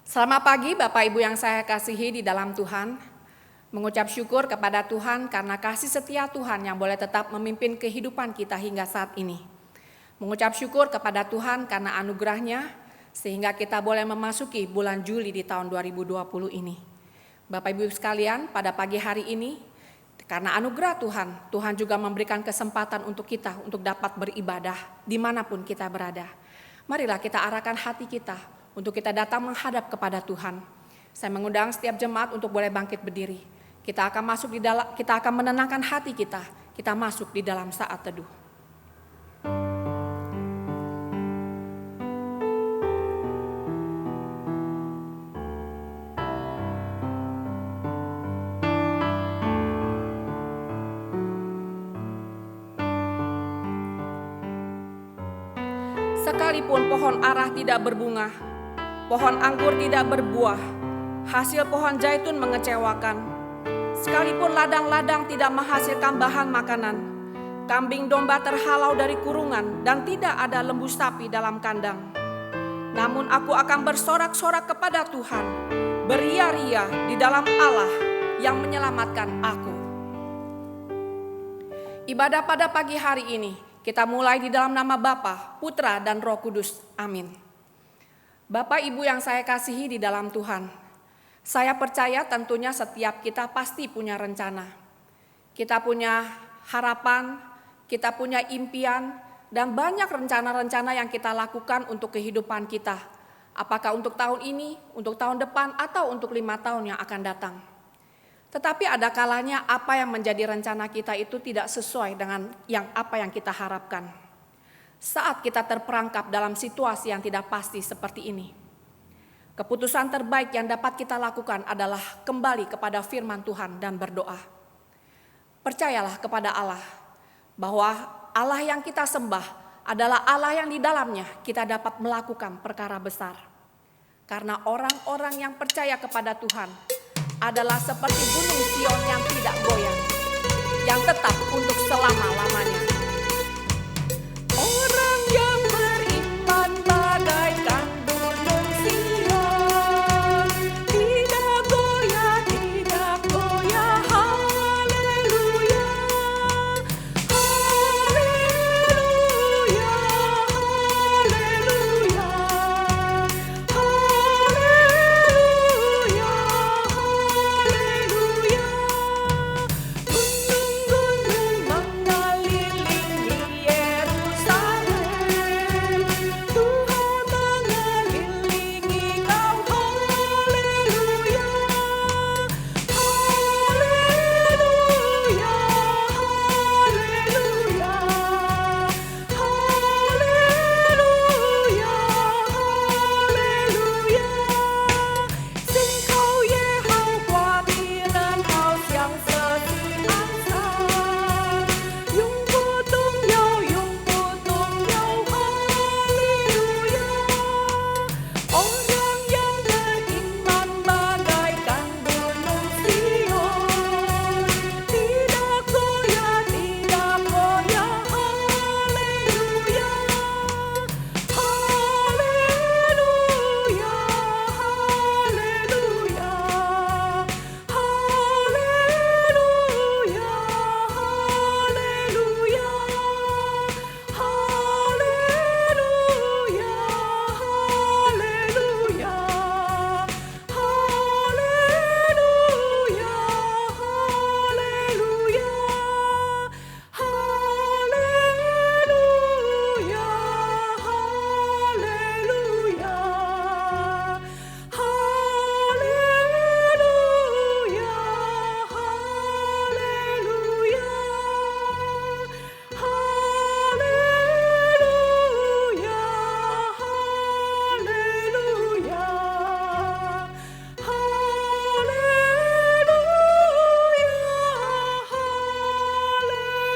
Selamat pagi Bapak Ibu yang saya kasihi di dalam Tuhan. Mengucap syukur kepada Tuhan karena kasih setia Tuhan yang boleh tetap memimpin kehidupan kita hingga saat ini. Mengucap syukur kepada Tuhan karena anugerahnya sehingga kita boleh memasuki bulan Juli di tahun 2020 ini. Bapak Ibu sekalian, pada pagi hari ini karena anugerah Tuhan, Tuhan juga memberikan kesempatan untuk kita untuk dapat beribadah dimanapun kita berada. Marilah kita arahkan hati kita untuk kita datang menghadap kepada Tuhan. Saya mengundang setiap jemaat untuk boleh bangkit berdiri. Kita akan menenangkan hati kita. Kita masuk di dalam saat teduh. Sekalipun pohon arah tidak berbunga, pohon anggur tidak berbuah, hasil pohon zaitun mengecewakan. Sekalipun ladang-ladang tidak menghasilkan bahan makanan, kambing domba terhalau dari kurungan dan tidak ada lembu sapi dalam kandang. Namun aku akan bersorak-sorak kepada Tuhan, beria-ria di dalam Allah yang menyelamatkan aku. Ibadah pada pagi hari ini kita mulai di dalam nama Bapa, Putra, dan Roh Kudus. Amin. Bapak Ibu yang saya kasihi di dalam Tuhan, saya percaya tentunya setiap kita pasti punya rencana. Kita punya harapan, kita punya impian, dan banyak rencana-rencana yang kita lakukan untuk kehidupan kita. Apakah untuk tahun ini, untuk tahun depan, atau untuk 5 tahun yang akan datang. Tetapi ada kalanya apa yang menjadi rencana kita itu tidak sesuai dengan apa yang kita harapkan. Saat kita terperangkap dalam situasi yang tidak pasti seperti ini, keputusan terbaik yang dapat kita lakukan adalah kembali kepada firman Tuhan dan berdoa. Percayalah kepada Allah bahwa Allah yang kita sembah adalah Allah yang di dalamnya kita dapat melakukan perkara besar. Karena orang-orang yang percaya kepada Tuhan adalah seperti gunung Sion yang tidak goyang, yang tetap untuk selama-lamanya. Orang yang beriman bagaikan gunung Sion, tidak goyah, tidak goyah. Haleluya, haleluya, haleluya, haleluya. Gunung-gunung mengelilingi Yerusalem, Tuhan mengelilingi kau. Haleluya, haleluya, haleluya, haleluya, haleluya. 信靠耶和华的人好像射的安山，永不动摇，永不动摇。哈利路亚。Orang yang beriman bagaikan gunung Sion, tidak goyah, tidak goyah. Haleluya, haleluya, haleluya, haleluya, haleluya, haleluya,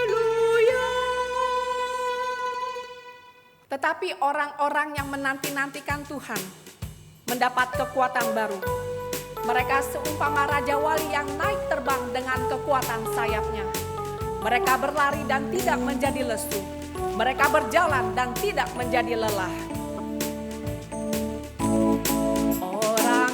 haleluya, Tetapi orang-orang yang menanti-nantikan Tuhan mendapat kekuatan baru. Mereka seumpama Raja Wali yang naik terbang dengan kekuatan sayapnya. Mereka berlari dan tidak menjadi lesu. Mereka berjalan dan tidak menjadi lelah. Orang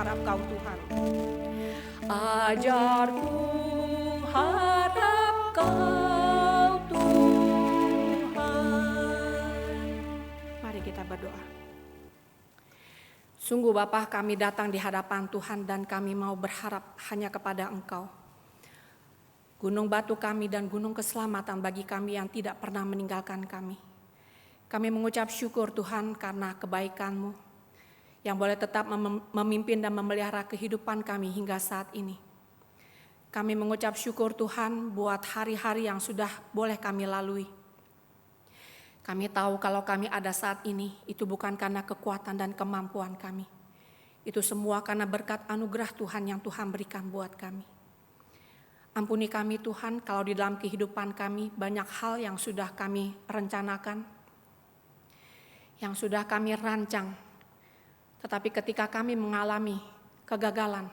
harap Kau Tuhan. Ajarku harap Kau Tuhan. Mari kita berdoa. Sungguh Bapa, kami datang di hadapan Tuhan dan kami mau berharap hanya kepada Engkau. Gunung batu kami dan gunung keselamatan bagi kami yang tidak pernah meninggalkan kami. Kami mengucap syukur Tuhan karena kebaikan-Mu yang boleh tetap memimpin dan memelihara kehidupan kami hingga saat ini. Kami mengucap syukur Tuhan buat hari-hari yang sudah boleh kami lalui. Kami tahu kalau kami ada saat ini, itu bukan karena kekuatan dan kemampuan kami. Itu semua karena berkat anugerah Tuhan yang Tuhan berikan buat kami. Ampuni kami Tuhan kalau di dalam kehidupan kami banyak hal yang sudah kami rencanakan, yang sudah kami rancang. Tetapi ketika kami mengalami kegagalan,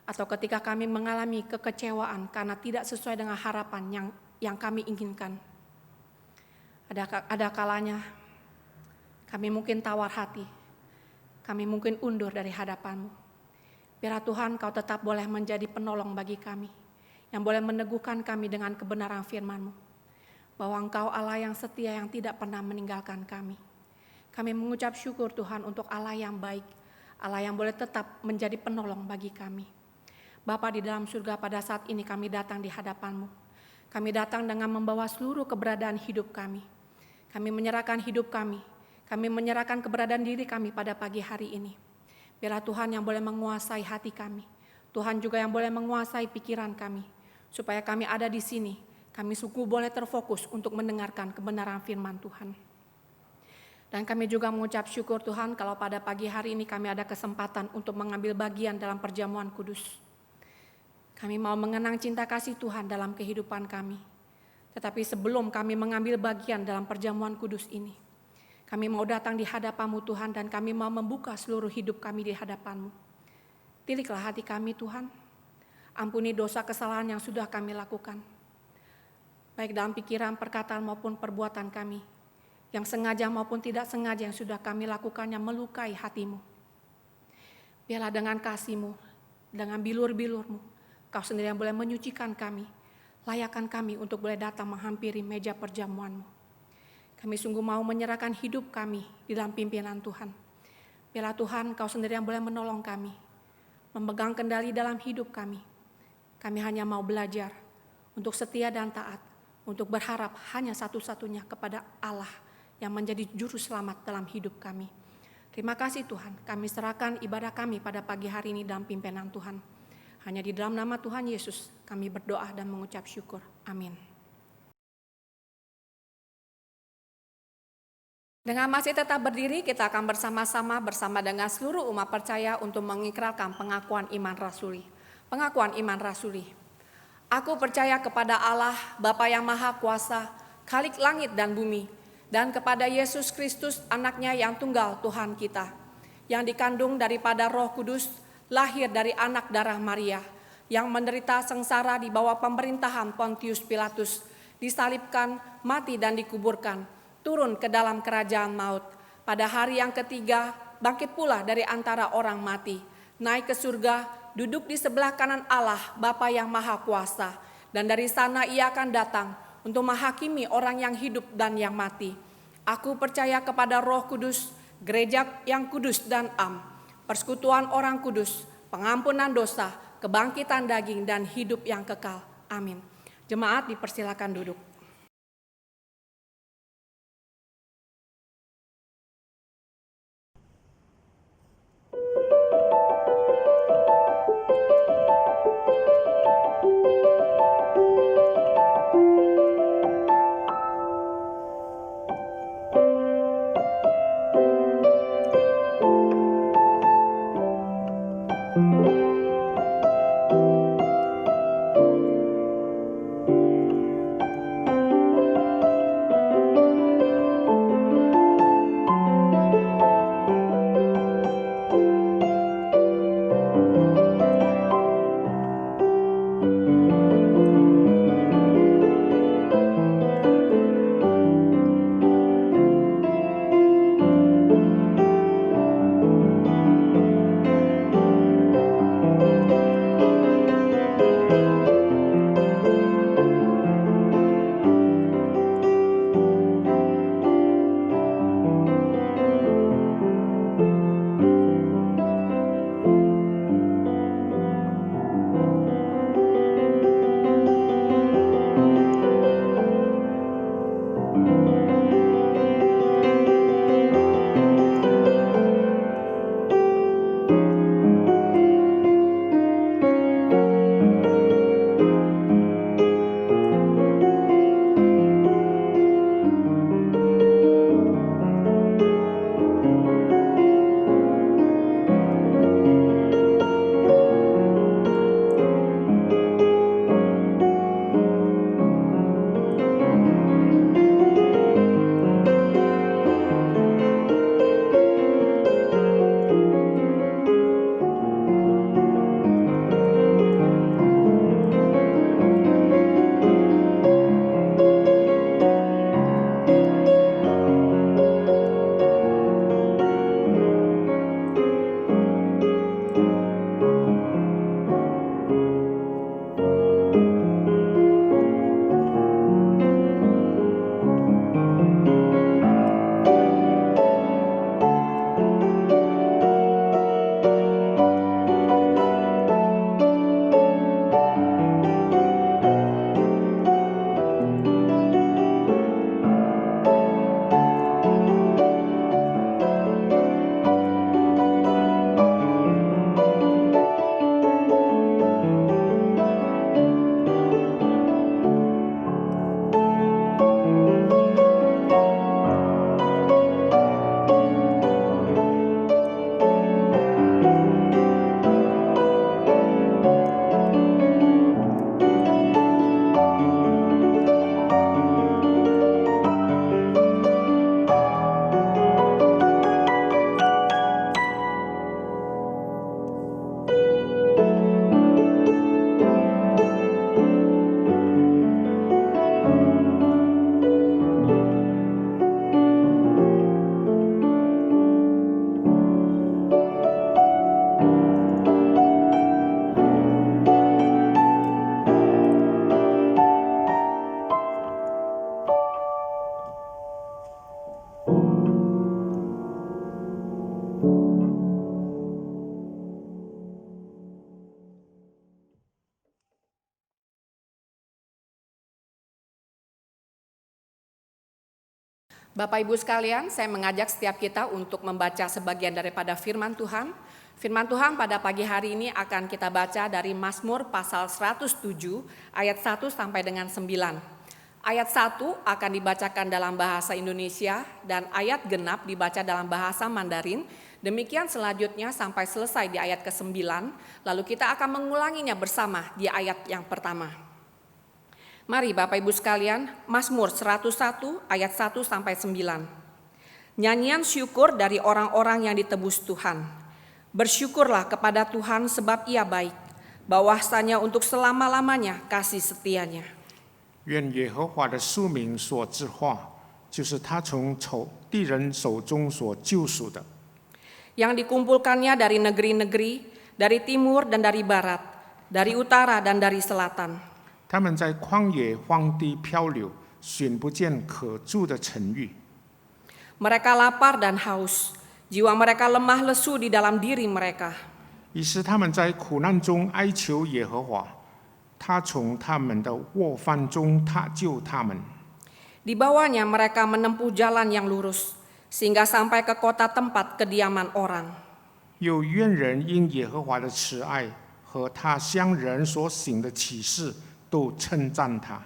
atau ketika kami mengalami kekecewaan karena tidak sesuai dengan harapan yang kami inginkan, ada kalanya kami mungkin tawar hati, kami mungkin undur dari hadapan-Mu. Biarlah Tuhan Kau tetap boleh menjadi penolong bagi kami, yang boleh meneguhkan kami dengan kebenaran firman-Mu, bahwa Engkau Allah yang setia yang tidak pernah meninggalkan kami. Kami mengucap syukur Tuhan untuk Allah yang baik, Allah yang boleh tetap menjadi penolong bagi kami. Bapa di dalam surga, pada saat ini kami datang di hadapan-Mu. Kami datang dengan membawa seluruh keberadaan hidup kami. Kami menyerahkan hidup kami menyerahkan keberadaan diri kami pada pagi hari ini. Biarlah Tuhan yang boleh menguasai hati kami, Tuhan juga yang boleh menguasai pikiran kami, supaya kami ada di sini, kami sungguh boleh terfokus untuk mendengarkan kebenaran firman Tuhan. Dan kami juga mengucap syukur Tuhan kalau pada pagi hari ini kami ada kesempatan untuk mengambil bagian dalam perjamuan kudus. Kami mau mengenang cinta kasih Tuhan dalam kehidupan kami. Tetapi sebelum kami mengambil bagian dalam perjamuan kudus ini, kami mau datang di hadapan-Mu Tuhan dan kami mau membuka seluruh hidup kami di hadapan-Mu. Tiliklah hati kami Tuhan, ampuni dosa kesalahan yang sudah kami lakukan, baik dalam pikiran, perkataan maupun perbuatan kami, yang sengaja maupun tidak sengaja yang sudah kami lakukan yang melukai hati-Mu. Biarlah dengan kasih-Mu, dengan bilur-bilur-Mu, Kau sendiri yang boleh menyucikan kami, layakkan kami untuk boleh datang menghampiri meja perjamuan-Mu. Kami sungguh mau menyerahkan hidup kami di dalam pimpinan Tuhan. Biarlah Tuhan Kau sendiri yang boleh menolong kami, memegang kendali dalam hidup kami. Kami hanya mau belajar untuk setia dan taat, untuk berharap hanya satu-satunya kepada Allah yang menjadi juru selamat dalam hidup kami. Terima kasih Tuhan, kami serahkan ibadah kami pada pagi hari ini dalam pimpinan Tuhan. Hanya di dalam nama Tuhan Yesus kami berdoa dan mengucap syukur. Amin. Dengan masih tetap berdiri, kita akan bersama dengan seluruh umat percaya untuk mengikrarkan pengakuan iman rasuli. Pengakuan iman rasuli. Aku percaya kepada Allah, Bapa yang Maha Kuasa, Khalik langit dan bumi, dan kepada Yesus Kristus, anaknya yang tunggal Tuhan kita, yang dikandung daripada Roh Kudus, lahir dari anak darah Maria, yang menderita sengsara di bawah pemerintahan Pontius Pilatus, disalibkan, mati dan dikuburkan, turun ke dalam kerajaan maut. Pada hari yang ketiga, bangkit pula dari antara orang mati, naik ke surga, duduk di sebelah kanan Allah, Bapa yang Maha Kuasa, dan dari sana Ia akan datang untuk menghakimi orang yang hidup dan yang mati. Aku percaya kepada Roh Kudus, gereja yang kudus dan am, persekutuan orang kudus, pengampunan dosa, kebangkitan daging, dan hidup yang kekal. Amin. Jemaat dipersilakan duduk. Bapak Ibu sekalian, saya mengajak setiap kita untuk membaca sebagian daripada firman Tuhan. Firman Tuhan pada pagi hari ini akan kita baca dari Mazmur pasal 107 ayat 1 sampai dengan 9. Ayat 1 akan dibacakan dalam bahasa Indonesia dan ayat genap dibaca dalam bahasa Mandarin. Demikian selanjutnya sampai selesai di ayat ke-9, lalu kita akan mengulanginya bersama di ayat yang pertama. Mari Bapak Ibu sekalian, Mazmur 101 ayat 1 sampai 9. Nyanyian syukur dari orang-orang yang ditebus Tuhan. Bersyukurlah kepada Tuhan sebab Ia baik, bahwasanya untuk selama-lamanya kasih setianya. 愿耶和华的书名所之化，就是他从敌人手中所救赎的。 Yang dikumpulkannya dari negeri-negeri, dari timur dan dari barat, dari utara dan dari selatan. 他们在旷野荒地漂流，寻不见可住的城域。 Mereka lapar dan haus, jiwa mereka lemah lesu di dalam diri mereka. 于是他们在苦难中哀求耶和华，他从他们的卧犯中他救他们。 Di bawahnya mereka menempuh jalan yang lurus, sehingga sampai ke kota tempat kediaman orang. 有愿人因耶和华的慈爱和他向人所行的启示，都称赞他。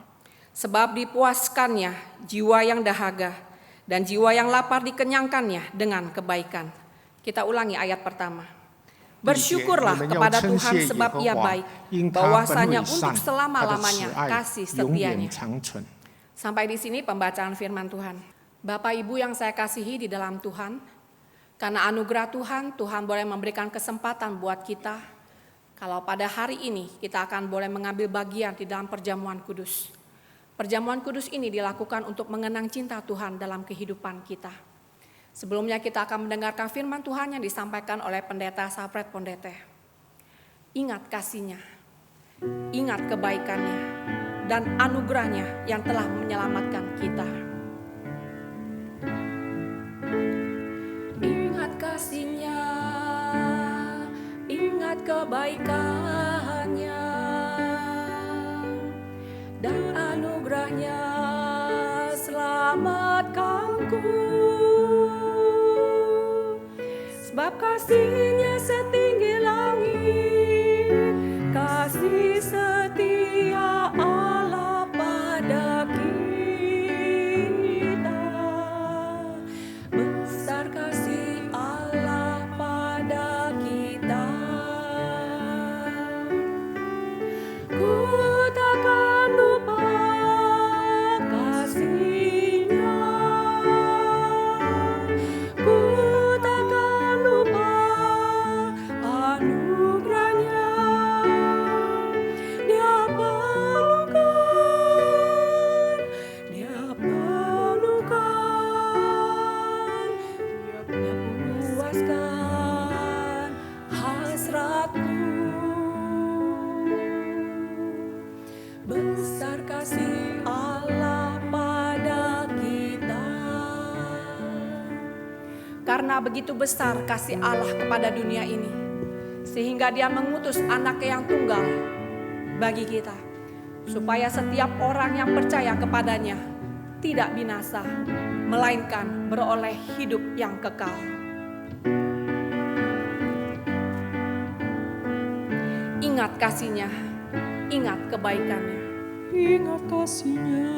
Sebab dipuaskannya jiwa yang dahaga, dan jiwa yang lapar dikenyangkannya dengan kebaikan. Kita ulangi ayat pertama. Bersyukurlah kepada Tuhan sebab Ia baik, bahwasanya untuk selama-lamanya kasih setianya. Sampai di sini pembacaan firman Tuhan. Bapak Ibu yang saya kasihi di dalam Tuhan, karena anugerah Tuhan, Tuhan boleh memberikan kesempatan buat kita. Kalau pada hari ini kita akan boleh mengambil bagian di dalam perjamuan kudus. Perjamuan kudus ini dilakukan untuk mengenang cinta Tuhan dalam kehidupan kita. Sebelumnya kita akan mendengarkan firman Tuhan yang disampaikan oleh Pendeta Safred Pondete. Ingat kasih-Nya, ingat kebaikan-Nya, dan anugerah-Nya yang telah menyelamatkan kita. Ingat kasih-Nya, ingat kebaikan-Nya, dan anugerah-Nya selama selamatkanku. Sebab kasih-Nya setinggi langit, kasih setia Allah pada kita. Besar kasih Allah pada kita. Ku takkan lupa kasih-Nya. Ku takkan lupa anugerah-Nya. Dia pelukan, Dia pelukan, Dia puaskan hasratku. Besar kasih Allah pada kita. Karena begitu besar kasih Allah kepada dunia ini, sehingga Dia mengutus Anak-Nya yang tunggal bagi kita, supaya setiap orang yang percaya kepadanya tidak binasa, melainkan beroleh hidup yang kekal. Ingat kasih-Nya, ingat kebaikan-Nya. Ingat kasih-Nya,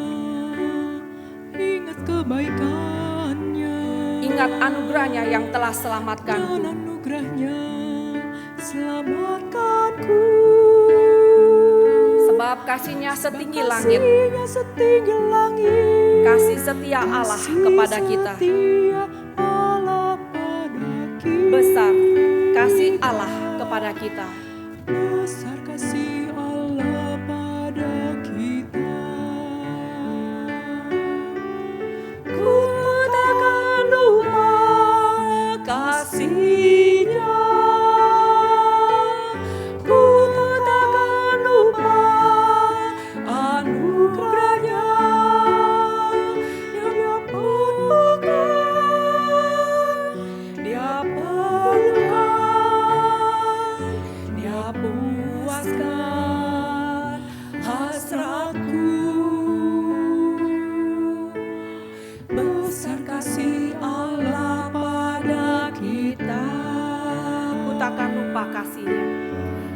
ingat kebaikan-Nya, Ingat anugerah-Nya yang telah dan selamatkanku. anugerah-Nya selamatkanku. Sebab kasih-Nya setinggi langit, Kasih-Nya setinggi langit, kasih setia Allah kepada kita. setia Allah pada kita. Besar kasih Allah kepada kita. Besar kasih Allah pada kita. Ku takkan lupa kasih-Nya. Ku takkan lupa anugerah-Nya. Dia pelukan, Dia pelukan, Dia puaskan hasratku. Besar kasih Allah pada kita. Ku takkan lupa kasih-Nya.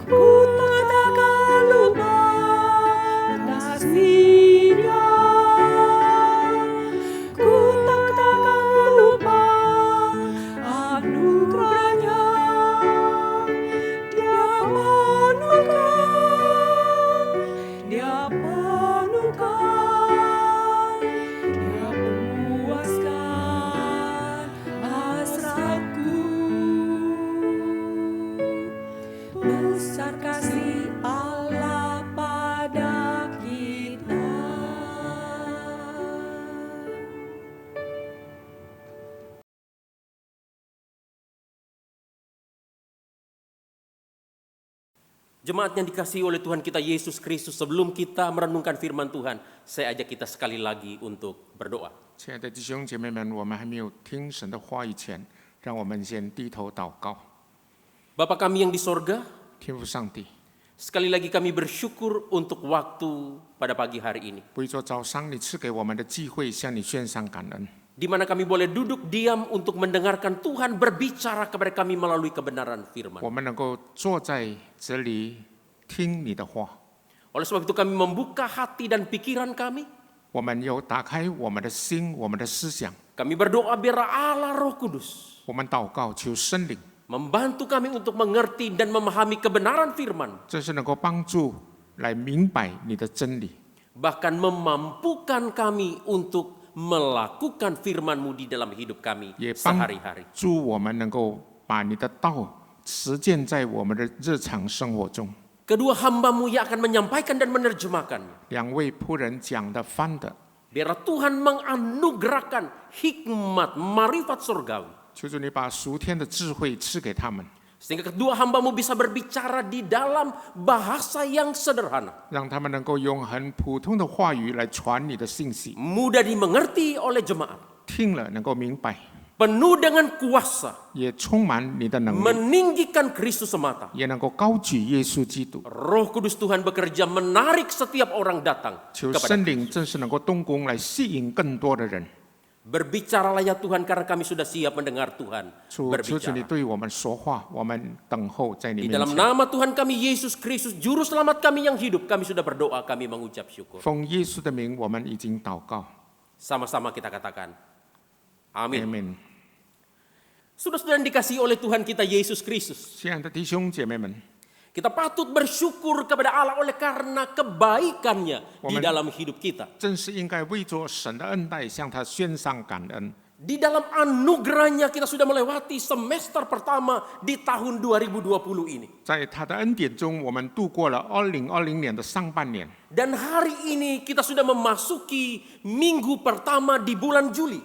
Ku takkan lupa kasih-Nya. Ku takkan lupa anugerah-Nya. Dia pelukan, Dia pelukan, Dia puaskan hasratku. Besar kasih Allah pada kita. Jemaat yang dikasihi oleh Tuhan kita Yesus Kristus, sebelum kita merenungkan firman Tuhan, saya ajak kita sekali lagi untuk berdoa. 亲爱的弟兄姐妹们，我们还没有听神的话语前，让我们先低头祷告。 Bapa kami yang di sorga, 天父上帝， sekali lagi kami bersyukur untuk waktu pada pagi hari ini, 为着早上你赐给我们的机会，向你献上感恩。 di mana kami boleh duduk diam untuk mendengarkan Tuhan berbicara kepada kami melalui kebenaran firman. 我们能够坐在这里听你的话， Oleh sebab itu kami membuka hati dan pikiran kami. 我们有打开我们的心、我们的思想， Kami berdoa biar Allah Roh Kudus 我们祷告求圣灵， membantu kami untuk mengerti dan memahami kebenaran firman, 这是能够帮助来明白你的真理， bahkan memampukan kami untuk melakukan firman-Mu di dalam hidup kami 也帮 sehari-hari. 助我们能够把你的道实践在我们的日常生活中。 Kedua hamba-Mu yang akan menyampaikan dan menerjemahkannya. 两位仆人讲的翻的， Biar Tuhan menganugerahkan hikmat, marifat surgawi. 求主你把属天的智慧赐给他们， Sehingga kedua hamba-Mu bisa berbicara di dalam bahasa yang sederhana, 让他们能够用很普通的话语来传你的信息， mudah dimengerti oleh jemaat, 听了能够明白， penuh dengan kuasa, 也充满你的能力， meninggikan Kristus semata. 也能够高举耶稣基督。 Roh Kudus Tuhan bekerja menarik setiap orang datang 求 kepada 圣灵 Kristus. 正是能够动工来吸引更多的人， Berbicaralah ya Tuhan, karena kami sudah siap mendengar Tuhan 主，求主你 berbicara. 对我们说话，我们等候在你 Di 面 dalam 前。 nama Tuhan kami Yesus Kristus, Juru Selamat kami yang hidup, kami sudah berdoa, kami mengucap syukur. 奉耶稣的名，我们已经祷告。 Sama-sama kita katakan, amin. Amen。 Saudara-saudara yang dikasihi oleh Tuhan kita Yesus Kristus, 亲爱的弟兄姐妹们， kita patut bersyukur kepada Allah oleh karena kebaikannya di Amen. dalam hidup kita. 正是应该为着神的恩待向他献上感恩。 Di dalam anugerahnya kita sudah melewati semester pertama di tahun 2020 ini. 在他的恩典中，我们度过了2020年的上半年。 Dan hari ini kita sudah memasuki minggu pertama di bulan Juli.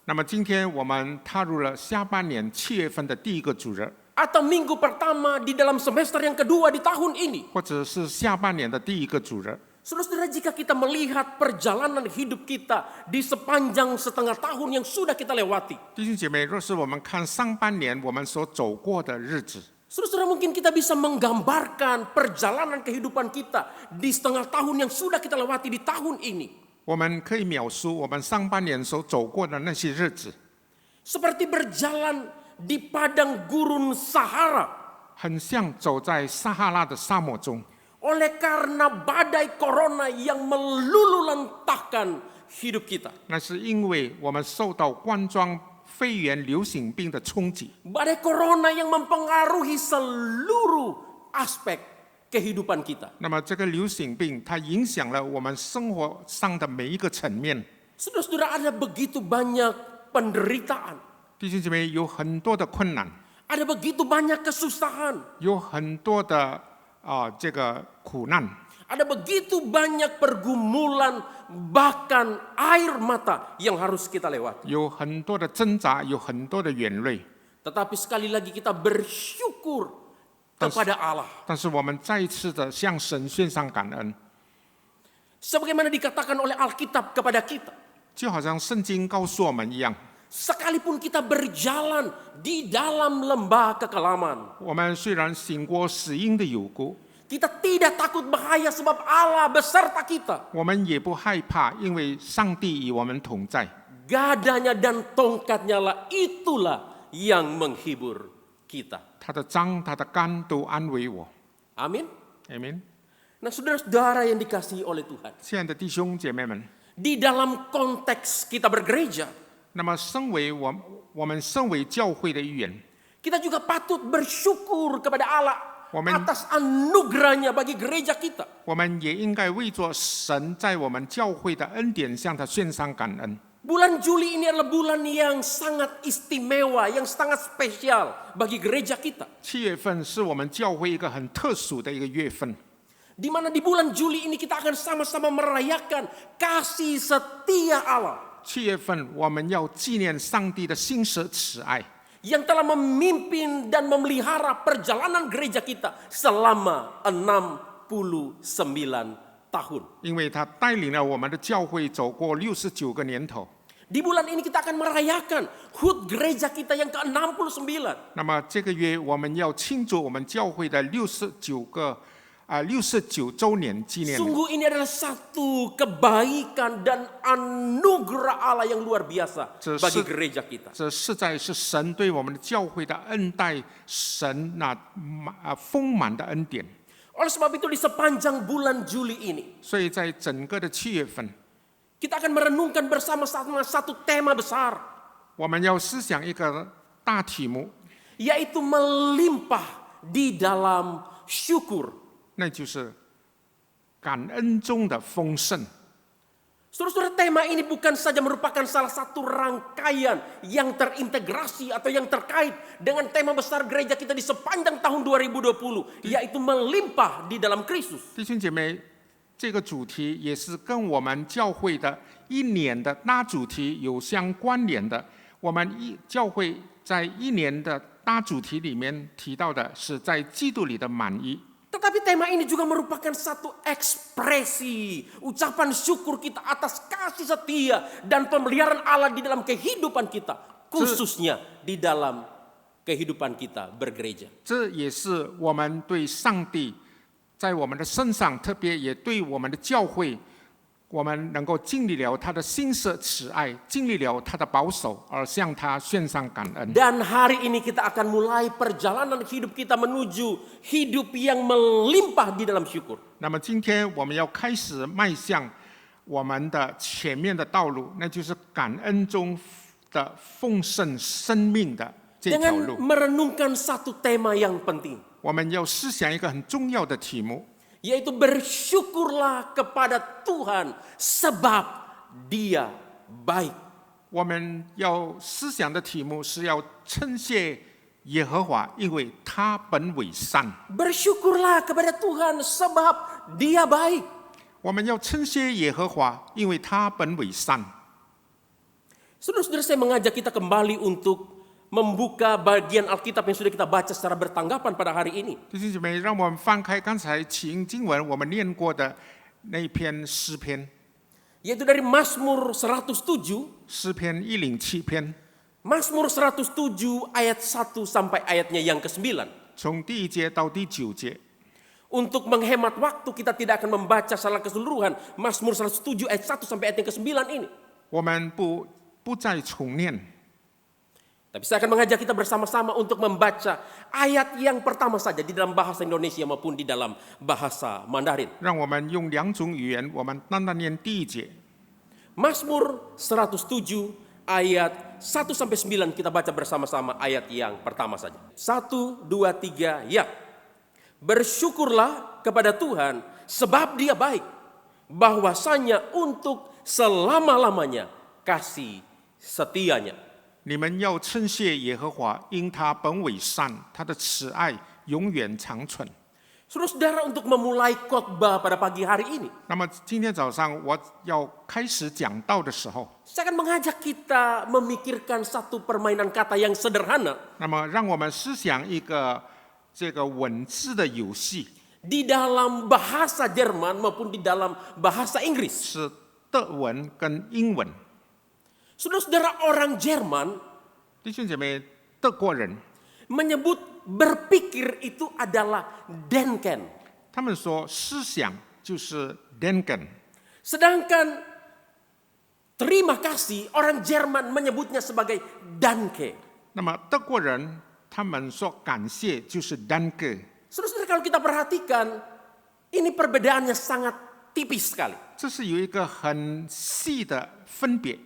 那么今天我们踏入了下半年7月份的第一个主日， Atau minggu pertama di dalam semester yang kedua di tahun ini. 或者是下半年的第一个主日。 Saudara-saudara, jika kita melihat perjalanan hidup kita di sepanjang setengah tahun yang sudah kita lewati. 弟兄姐妹，若是我们看上半年我们所走过的日子， Saudara-saudara, mungkin kita bisa menggambarkan perjalanan kehidupan kita di setengah tahun yang sudah kita lewati di tahun ini. 我们可以描述我们上半年所走过的那些日子， Seperti berjalan di padang gurun Sahara. 很像走在撒哈拉的沙漠中， Oleh karena badai corona yang melululantahkan hidup kita. 那是因为我们受到冠状肺炎流行病的冲击。 Badai corona yang mempengaruhi seluruh aspek kehidupan kita. 那么这个流行病它影响了我们生活上的每一个层面。 Saudara-saudara, ada begitu banyak penderitaan. 弟兄姐妹，有很多的困难， Ada begitu banyak kesusahan. 有很多的这个苦难， Ada begitu banyak pergumulan, bahkan air mata yang harus kita lewati. 有很多的挣扎，有很多的眼泪。 Tetapi sekali lagi kita bersyukur kepada Allah. 但是我们再一次的向神献上感恩， Sebagaimana dikatakan oleh Alkitab kepada kita. 就好像圣经告诉我们一样。 Sekalipun kita berjalan di dalam lembah kekelaman. 我们虽然行过死荫的幽谷， Kita tidak takut bahaya sebab Allah beserta kita. 我们也不害怕，因为上帝与我们同在。 Gadanya dan tongkatnya lah, itulah yang menghibur kita. 他的杖、他的竿都安慰我。 Amin. Amen。 Nah, saudara-saudara yang dikasihi oleh Tuhan. 亲爱的弟兄姐妹们， Di dalam konteks kita bergereja, 那么身为我们身为教会的一员， kita juga patut bersyukur kepada Allah Amin. atas anugerahnya bagi gereja kita. 我们也应该为着神在我们教会的恩典向他献上感恩。 Bulan Juli ini adalah bulan yang sangat istimewa, yang sangat spesial bagi gereja kita. 7月份是我们教会一个很特殊的一个月份， Di mana di bulan Juli ini kita akan sama-sama merayakan kasih setia Allah 7月份我们要纪念上帝的心舍慈爱， yang telah memimpin dan memelihara perjalanan gereja kita selama 69 tahun. 因为他带领了我们的教会走过69个年头。 Di bulan ini kita akan merayakan HUT gereja kita yang ke-69. 那么这个月我们要庆祝我们教会的69周年纪念。 Sungguh ini adalah satu kebaikan dan anugerah Allah yang luar biasa bagi gereja kita. 这实在是神对我们的教会的恩待，神那丰满的恩典。 Oleh sebab itu di sepanjang bulan Juli ini 所以在整个的7月份， kita akan merenungkan bersama-sama satu tema besar, 我们要思想一个大题目， yaitu melimpah di dalam syukur. 那就是感恩中的丰盛。 Saudara-saudara, tema ini bukan saja merupakan salah satu rangkaian yang terintegrasi atau yang terkait dengan tema besar gereja kita di sepanjang tahun 2020, yaitu melimpah di dalam Kristus. 弟兄姐妹，这个主题也是跟我们教会的一年的大主题有相关联的。我们教会在一年的大主题里面提到的是在基督里的满意。 Tetapi tema ini juga merupakan satu ekspresi ucapan syukur kita atas kasih setia dan pemeliharaan Allah di dalam kehidupan kita, khususnya di dalam kehidupan kita bergereja. 这也是我们对上帝在我们的身上，特别也对我们的教会我们能够经历了他的心色慈爱，经历了他的保守，而向他献上感恩。 Dan hari ini kita akan mulai perjalanan hidup kita menuju hidup yang melimpah di dalam syukur. 那么今天我们要开始迈向我们的前面的道路，那就是感恩中的丰盛生命的这条 Dengan 路。 merenungkan satu tema yang penting, 我们要思想一个很重要的题目， yaitu bersyukurlah kepada Tuhan sebab Dia baik. 我们要思想的题目是要称谢耶和华，因为他本为善。 Bersyukurlah kepada Tuhan sebab Dia baik. 我们要称谢耶和华，因为他本为善。 Saudara-saudara, saya mengajak kita kembali untuk membuka bagian Alkitab yang sudah kita baca secara bertanggapan pada hari ini. 弟兄姐妹，让我们翻开刚才起因经文我们念过的那一篇诗篇， Yaitu dari Mazmur 107, 诗篇107篇， Mazmur 107 ayat 1 sampai ayatnya yang ke-9. 从第1节到第9节。 Untuk menghemat waktu kita tidak akan membaca secara keseluruhan Mazmur 107 ayat 1 sampai ayat yang ke-9 ini. 我们不再重念， Tapi saya akan mengajak kita bersama-sama untuk membaca ayat yang pertama saja di dalam bahasa Indonesia maupun di dalam bahasa Mandarin. 让我们用2种语言，我们单单念第1节。 Mazmur 107 ayat 1 sampai 9 kita baca bersama-sama ayat yang pertama saja. 1, 2, 3, ya. Bersyukurlah kepada Tuhan sebab Dia baik, bahwasanya untuk selama-lamanya kasih setianya. 你们要称谢耶和华，因他本为善，他的慈爱永远长存。 Saudara-saudara, untuk memulai khotbah pada pagi hari ini, 那么今天早上我要开始讲道的时候， saya akan mengajak kita memikirkan satu permainan kata yang sederhana 那么让我们思想一个这个文字的游戏， di dalam bahasa Jerman maupun di dalam bahasa Inggris. 是德文跟英文。 Saudara-saudara, orang Jerman 弟兄姐妹，德国人 menyebut berpikir itu adalah denken. 他们说思想就是 denken， Sedangkan terima kasih orang Jerman menyebutnya sebagai danke. 那么德国人他们说感谢就是 danke。 Saudara-saudara, kalau kita perhatikan, ini perbedaannya sangat tipis sekali. 这是有一个很细的分别，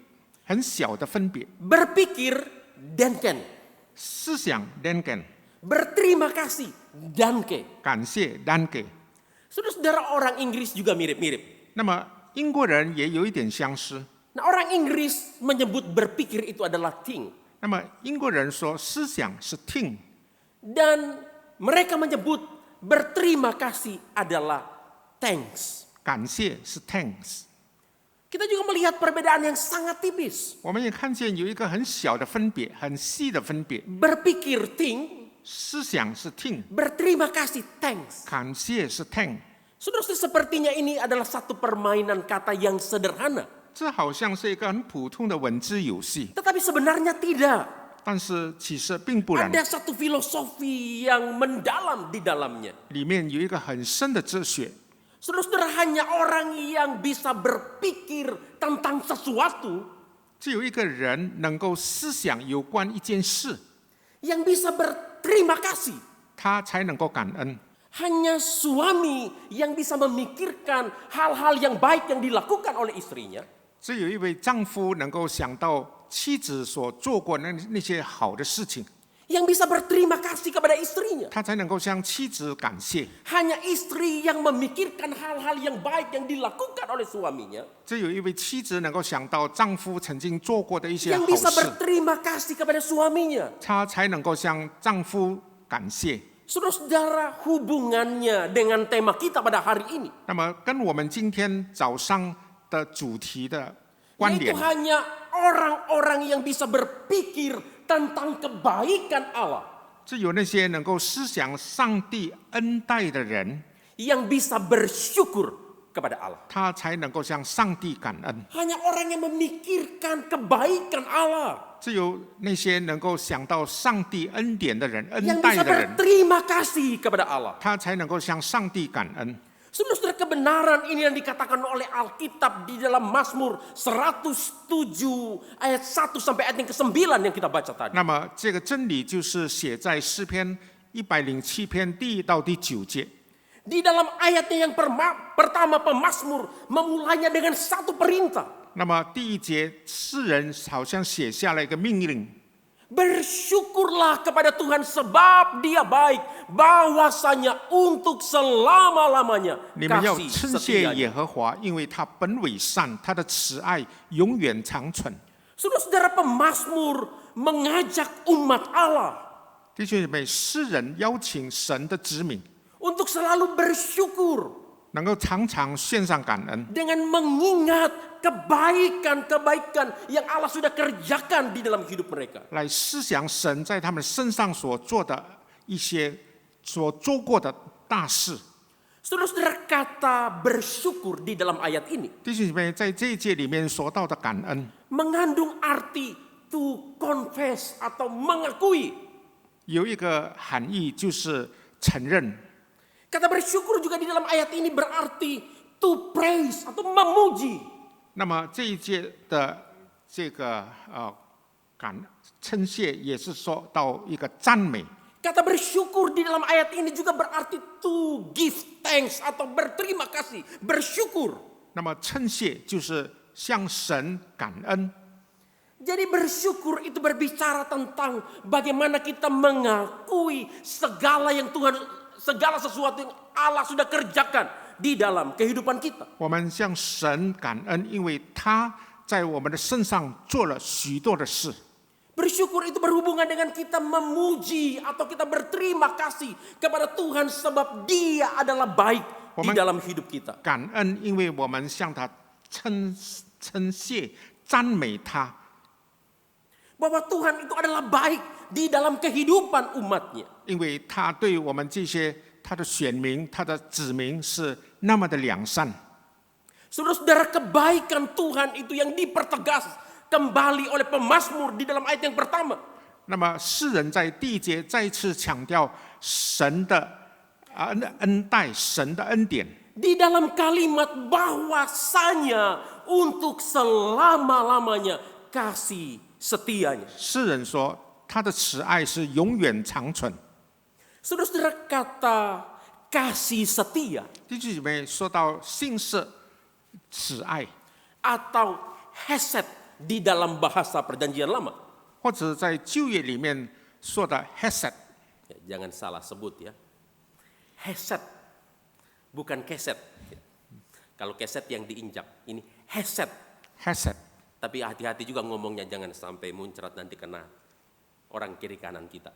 很小的分别。 Berpikir denken, 思想 denken， berterima kasih danke. 感谢 danke。 Saudara-saudara, orang Inggris juga mirip-mirip. 那么英国人也有一点相似。 Nah, orang Inggris menyebut berpikir itu adalah think. 那么英国人说思想是 think， Dan mereka menyebut berterima kasih adalah thanks. 感谢是 thanks。 Kita juga melihat perbedaan yang sangat tipis. 我们也看见有一个很小的分别，很细的分别。 Berpikir think, 思想是 think， berterima kasih thanks. 感谢是 thank。 Saudara, sepertinya ini adalah satu permainan kata yang sederhana. 这好像是一个很普通的文字游戏， Tetapi sebenarnya tidak. 但是其实并不然， Ada satu filosofi yang mendalam di dalamnya. 里面有一个很深的哲学。 Saudara-saudara, hanya orang yang bisa berpikir tentang sesuatu, 只有一个人能够思想有关一件事， yang bisa berterima kasih. 他才能够感恩。 Hanya suami yang bisa memikirkan hal-hal yang baik yang dilakukan oleh istrinya. 只有一位丈夫能够想到妻子所做过那些好的事情， Yang bisa berterima kasih kepada istrinya. 他才能够向妻子感谢。 Hanya istri yang memikirkan hal-hal yang baik yang dilakukan oleh suaminya. 只有一位妻子能够想到丈夫曾经做过的一些 Yang 好 bisa 事， berterima kasih kepada suaminya. 她才能够向丈夫感谢。 Saudara-saudara, hubungannya dengan tema kita pada hari ini, 那么跟我们今天早上的主题的关 yaitu 联， hanya orang-orang yang bisa berpikir tentang kebaikan Allah. 只有那些能够思想上帝恩待的人， Yang bisa bersyukur kepada Allah. 他才能够向上帝感恩。 Hanya orang yang memikirkan kebaikan Allah. 只有那些能够想到上帝恩典的人、恩 Yang 待 bisa 的人， berterima kasih kepada Allah. 他才能够向上帝感恩。Saudara-saudara, kebenaran ini yang dikatakan oleh Alkitab di dalam Mazmur 107 ayat 1 sampai ayat yang ke-9 yang kita baca tadi. 那么这个真理就是写在诗篇107篇第1到第9节。 Di dalam ayatnya yang pertama, pemazmur memulainya dengan satu perintah. 那么第1节，诗人好像写下了一个命令， Bersyukurlah kepada Tuhan sebab Dia baik, bahwasanya untuk selama-lamanya 你们要 kasih 称谢 setianya. 耶和华，因为他本为善，他的慈爱永远长存。 Saudara-saudara, pemazmur mengajak umat Allah 弟兄姐妹，诗人邀请神的子民， untuk selalu bersyukur 能够常常献上感恩， dengan mengingat kebaikan-kebaikan yang Allah sudah kerjakan di dalam hidup mereka. 来思想神在他们身上所做的一些所做过的大事。 Saudara-saudara, kata bersyukur di dalam ayat ini 弟兄姐妹，在这一节里面说到的感恩， mengandung arti to confess atau mengakui. 有一个含义就是承认。 Kata bersyukur juga di dalam ayat ini berarti to praise atau memuji. 那么这一节的这个称谢，也是说到一个赞美。 Kata bersyukur di dalam ayat ini juga berarti to give thanks atau berterima kasih, bersyukur. 那么称谢就是向神感恩。 Jadi bersyukur itu berbicara tentang bagaimana kita mengakui segala sesuatu yang Allah sudah kerjakan di dalam kehidupan kita. 我们向神感恩，因为他在我们的身上做了许多的事。 Bersyukur itu berhubungan dengan kita memuji atau kita berterima kasih kepada Tuhan sebab Dia adalah baik di dalam hidup kita. 感恩，因为我们向他称谢、赞美他。 Bahwa Tuhan itu adalah baik di dalam kehidupan umatnya. 因为他对我们这些他的选民、他的子民是那么的良善。 Saudara-saudara, kebaikan Tuhan itu yang dipertegas kembali oleh pemazmur di dalam ayat yang pertama. 那么诗人在第1节再次强调神的恩待、神的恩典。 Di dalam kalimat bahwasanya untuk selama-lamanya kasih setianya. 诗人说他的慈爱是永远长存。 Saudara-saudara, kata kasih setia 弟兄姐妹，说到信实、慈爱， atau hesed di dalam bahasa perjanjian lama. 或者在旧约里面说的 hesed， Jangan salah sebut ya. Hesed, bukan keset. Kalau keset yang diinjak, ini hesed. hesed， Tapi hati-hati juga ngomongnya, jangan sampai muncrat nanti kena orang kiri kanan kita.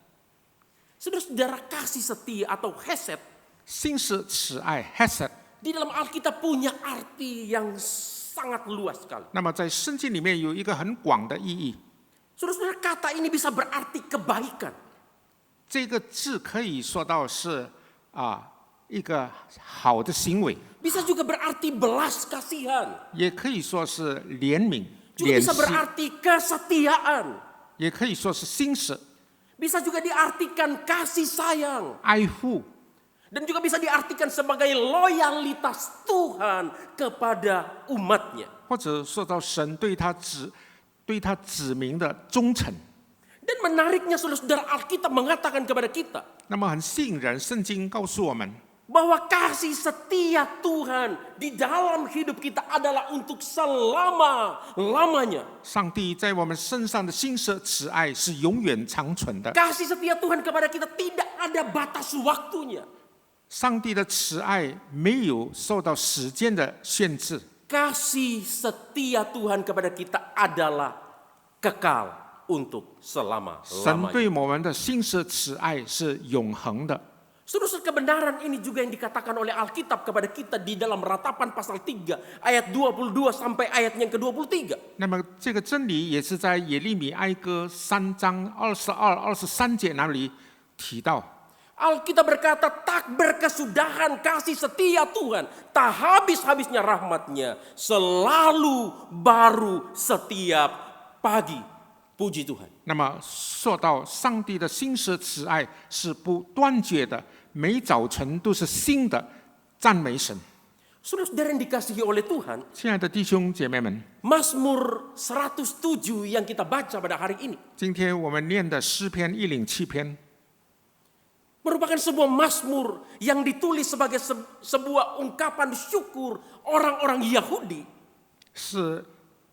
Saudara-saudara, kasih setia atau hesed 信实、慈爱 hesed。 di dalam Alkitab punya arti yang sangat luas sekali. 那么在圣经里面有一个很广的意义， Saudara-saudara, kata ini bisa berarti kebaikan. 这个字可以说到是一个好的行为， Bisa juga berarti belas kasihan. 也可以说是怜悯、 Juga 怜 bisa 惜， berarti kesetiaan. 也可以说是信实、 Bisa juga diartikan kasih sayang. 爱护， Dan juga bisa diartikan sebagai loyalitas Tuhan kepada umatnya. 或者说到神对他子民的忠诚。 Dan menariknya saudara-saudara, Alkitab mengatakan kepada kita 那么很吸引人，圣经告诉我们， bahwa kasih setia Tuhan di dalam hidup kita adalah untuk selama-lamanya. 上帝在我们身上的信实、慈爱是永远长存的。 Kasih setia Tuhan kepada kita tidak ada batas waktunya. 上帝的慈爱没有受到时间的限制， Kasih setia Tuhan kepada kita adalah kekal untuk 神 selama-lamanya. 对我们的信实、慈爱是永恒的。 Saudara, kebenaran ini juga yang dikatakan oleh Alkitab kepada kita di dalam Ratapan pasal 3 ayat 22 sampai ayat yang ke-23. 那么这个真理也是在耶利米哀歌3章22、23节那里提到。 Alkitab berkata, tak berkesudahan kasih setia Tuhan, tak habis-habisnya rahmatnya, selalu baru setiap pagi. Puji Tuhan. 那么说到上帝的信实慈爱是不断绝的，每早晨都是新的，赞美神。 Saudara-saudara yang dikasihi oleh Tuhan, 亲爱的弟兄姐妹们， Mazmur 107 yang kita baca pada hari ini 今天我们念的诗篇107篇， merupakan sebuah mazmur yang ditulis sebagai sebuah ungkapan syukur orang-orang Yahudi 是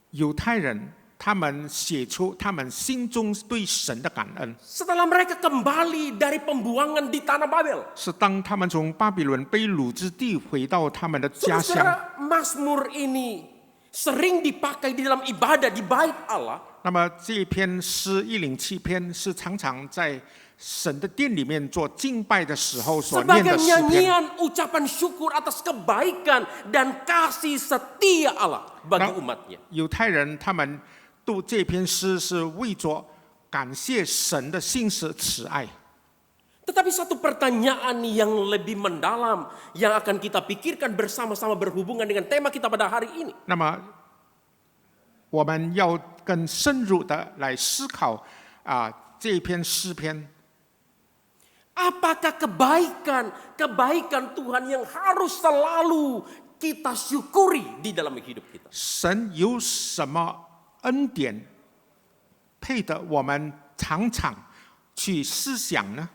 犹太人他们写出他们心中对神的感恩， setelah mereka kembali dari pembuangan di tanah Babel. 是当他们从巴比伦被掳之地回到他们的家乡。 Saudara, mazmur ini sering dipakai di dalam ibadah di bait Allah 那么这篇诗107篇是常常在神的殿里面做敬拜的时候所念 sebagai 的诗篇， nyanyian ucapan syukur atas kebaikan dan kasih setia Allah bagi umatnya. 犹太人他们读这篇诗是为着感谢神的信实慈爱。 Tetapi satu pertanyaan yang lebih mendalam yang akan kita pikirkan bersama-sama berhubungan dengan tema kita pada hari ini. 那么我们要更深入的来思考这篇诗篇。 Apakah kebaikan Tuhan yang harus selalu kita syukuri di dalam hidup kita? 神有什么恩典配得我们常常去思想呢？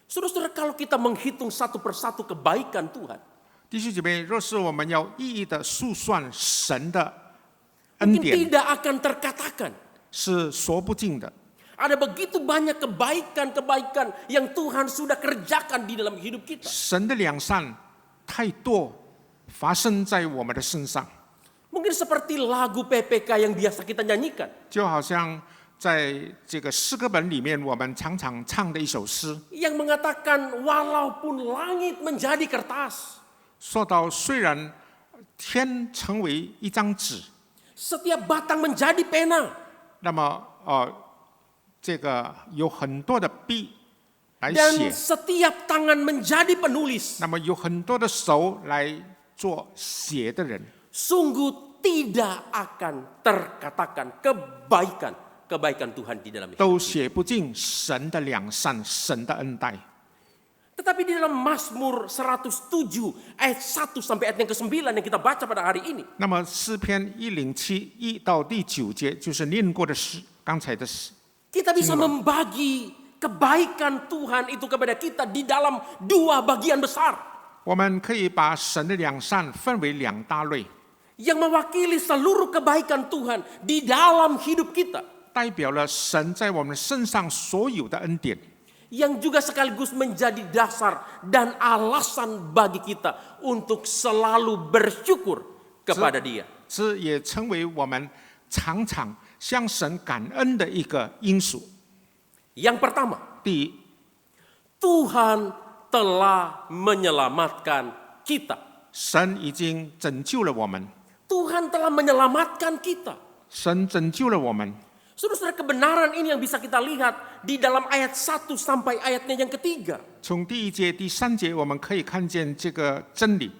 Saudara-saudara, kalau kita menghitung satu persatu kebaikan Tuhan, 弟兄姐妹，若是我们要一一的述算神的恩 mungkin 典， tidak akan terkatakan. 是说不尽的。 Ada begitu banyak kebaikan-kebaikan yang Tuhan sudah kerjakan di dalam hidup kita. 神的良善太多发生在我们的身上， Mungkin seperti lagu PPK yang biasa kita nyanyikan. 就好像在这个诗歌本里面，我们常常唱的一首诗， Yang mengatakan walaupun langit menjadi kertas, 说到虽然天成为一张纸， setiap batang menjadi pena, 那么这个有很多的笔来 dan 写， setiap tangan menjadi penulis. 那么有很多的手来做写的人， Sungguh tidak akan terkatakan kebaikan Tuhan di dalam hidup 都 kita. 写不尽神的良善、神的恩待。 Tetapi di dalam Mazmur 107 ayat 1 sampai ayat yang ke-9 yang kita baca pada hari ini, 那么诗篇107 1到第9节就是念过的诗，刚才的诗。 kita bisa membagi kebaikan Tuhan itu kepada kita di dalam dua bagian besar 我们可以把神的良善分为2大类， yang mewakili seluruh kebaikan Tuhan di dalam hidup kita, 代表了神在我们身上所有的恩典， yang juga sekaligus menjadi dasar dan alasan bagi kita untuk selalu bersyukur kepada Dia. 这也成为我们常常向神感恩的一个因素。 Yang pertama, 第一， Tuhan telah menyelamatkan kita. 神已经拯救了我们， Tuhan telah menyelamatkan kita. 神拯救了我们。 Saudara-saudara, kebenaran ini yang bisa kita lihat di dalam ayat 1 sampai ayatnya yang ketiga. 从第1节、第3节，我们可以看见这个真理。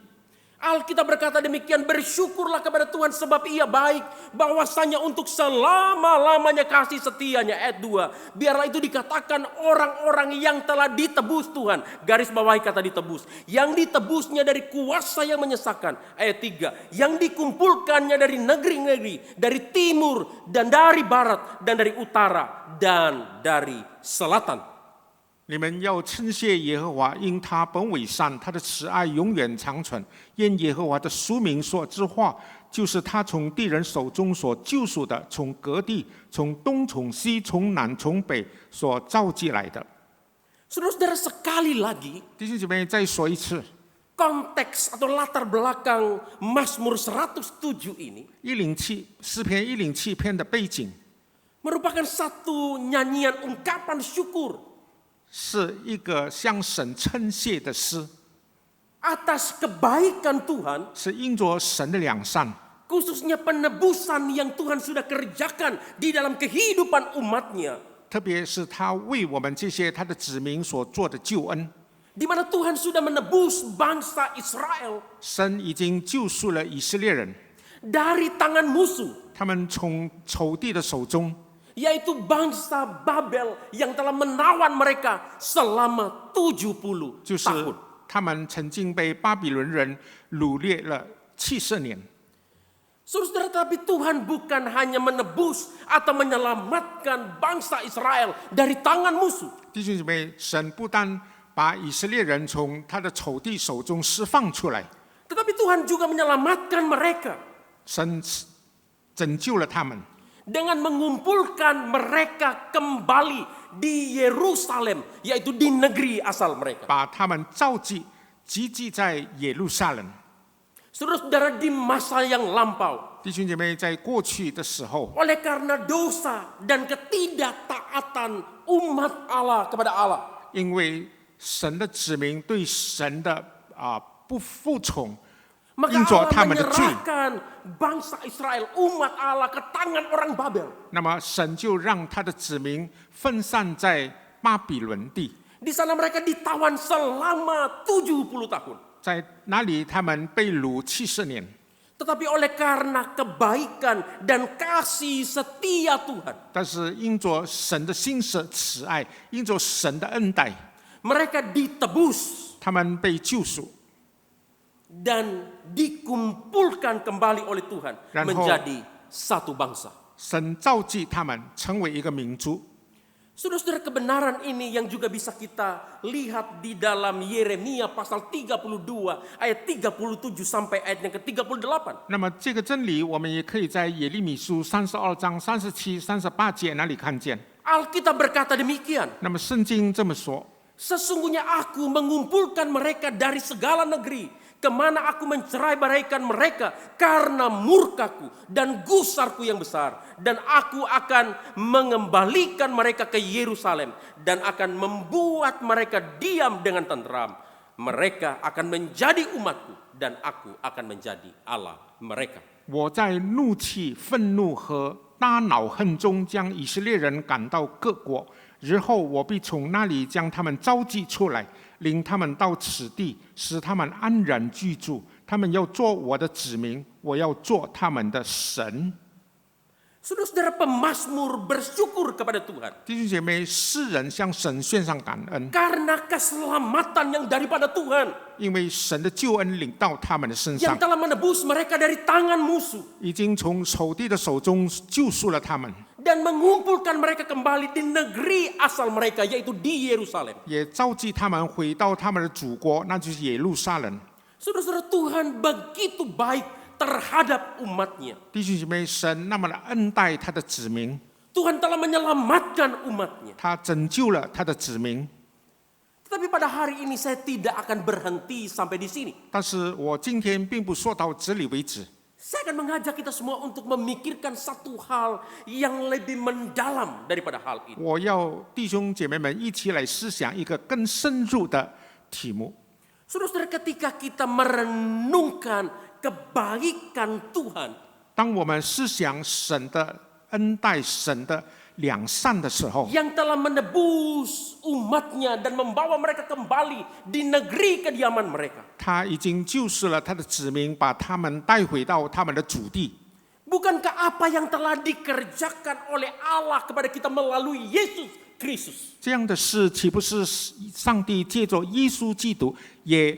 Alkitab berkata demikian, bersyukurlah kepada Tuhan sebab Ia baik, bahwasanya untuk selama-lamanya kasih setianya. Ayat 2, biarlah itu dikatakan orang-orang yang telah ditebus Tuhan. Garis bawahi kata ditebus. Yang ditebusnya dari kuasa yang menyesakan. Ayat 3, yang dikumpulkannya dari negeri-negeri, dari timur dan dari barat dan dari utara dan dari selatan. 你们要称谢耶和华，因他本为善，他的慈爱永远长存。因耶和华的俗名所之话，就是他从地人手中所救赎的，从各地、从东、从西、从南、从北所召集来的。 Saudara-saudara, sekali lagi 弟兄姐妹，再说一次， konteks atau latar belakang Mazmur 107 ini 107诗篇107篇的背景 merupakan satu nyanyian ungkapan syukur 是一个向神称谢的诗， atas kebaikan Tuhan, 是因着神的良善， khususnya penebusan yang Tuhan sudah kerjakan di dalam kehidupan umatnya, 特别是他为我们这些他的子民所做的救恩。 di mana Tuhan sudah menebus bangsa Israel 神已经救赎了以色列人， dari tangan musuh, 他们从仇敌的手中， yaitu bangsa Babel yang telah menawan mereka selama 70 就是 tahun. 他们曾经被巴比伦人掳掠了70年。 Saudara, tapi Tuhan bukan hanya menebus atau menyelamatkan bangsa Israel dari tangan musuh. 弟兄姐妹，神不单把以色列人从他的仇敌手中释放出来， Tetapi Tuhan juga menyelamatkan mereka 神拯救了他们， dengan mengumpulkan mereka kembali di Yerusalem, yaitu di negeri asal mereka. 把他们集集在耶路撒冷。 Saudara-saudara, di masa yang lampau, 弟兄姐妹，在过去的时候， oleh karena dosa dan ketidaktaatan umat Allah kepada Allah, 因为神的子民对神的不服从， maka 因着 Allah 他们的罪， menyerahkan bangsa Israel, umat Allah ke tangan orang Babel. 那么神就让他的子民分散在巴比伦地， Di sana mereka ditawan selama 70 tahun. 在那里他们被掳70年。 Tetapi oleh karena kebaikan dan kasih setia Tuhan, 但是因着神的心慈爱，因着神的恩待， mereka ditebus 他们被救赎， dan dikumpulkan kembali oleh Tuhan 然后 menjadi satu bangsa. 神召集他们成为一个民族。 Saudara-saudara, kebenaran ini yang juga bisa kita lihat di dalam Yeremia pasal 32 ayat 37 sampai ayat yang ke-38. 那么这个真理，我们也可以在耶利米书32章37、38节那里看见。 Alkitab berkata demikian, 那么圣经这么说： sesungguhnya aku mengumpulkan mereka dari segala negeri, kemana aku mencerai-beraikan mereka karena murkaku dan gusarku yang besar. Dan aku akan mengembalikan mereka ke Yerusalem dan akan membuat mereka diam dengan tenteram. Mereka akan menjadi umatku dan aku akan menjadi Allah mereka. 我在怒气、愤怒和大恼恨中将以色列人赶到各国，日后我必从那里将他们召集出来，领他们到此地，使他们安然居住。他们要做我的子民，我要做他们的神。 Saudara-saudara, pemazmur bersyukur kepada Tuhan 弟兄姐妹，世人向神献上感恩， karena keselamatan yang daripada Tuhan 因为神的救恩领到他们的身 yang 上， telah menebus mereka dari tangan musuh 已经从仇敌的手中救赎了他们， dan mengumpulkan mereka kembali di negeri asal mereka, yaitu di Yerusalem. 也召集他们回到他们的祖国，那就是耶路撒冷。 Saudara-saudara, Tuhan begitu baik terhadap umatnya. 弟兄姐妹，神那么的恩待他的子民， Tuhan telah menyelamatkan umatnya. 他拯救了他的子民。 Tetapi pada hari ini saya tidak akan berhenti sampai di sini. 但是我今天并不说到这里为止， Saya akan mengajak kita semua untuk memikirkan satu hal yang lebih mendalam daripada hal ini. 我要弟兄姐妹们一起来思想一个更深入的题目。 Saudara-saudara, ketika kita merenungkan kebaikan Tuhan, 当我们思想神的恩待、神的良善的时候， yang telah menebus umatnya dan membawa mereka kembali di negeri kediaman mereka. 他已经救赎了他的子民，把他们带回到他们的祖地。 Bukankah apa yang telah dikerjakan oleh Allah kepada kita melalui Yesus Kristus? 这样的事，岂不是上帝借着耶稣基督也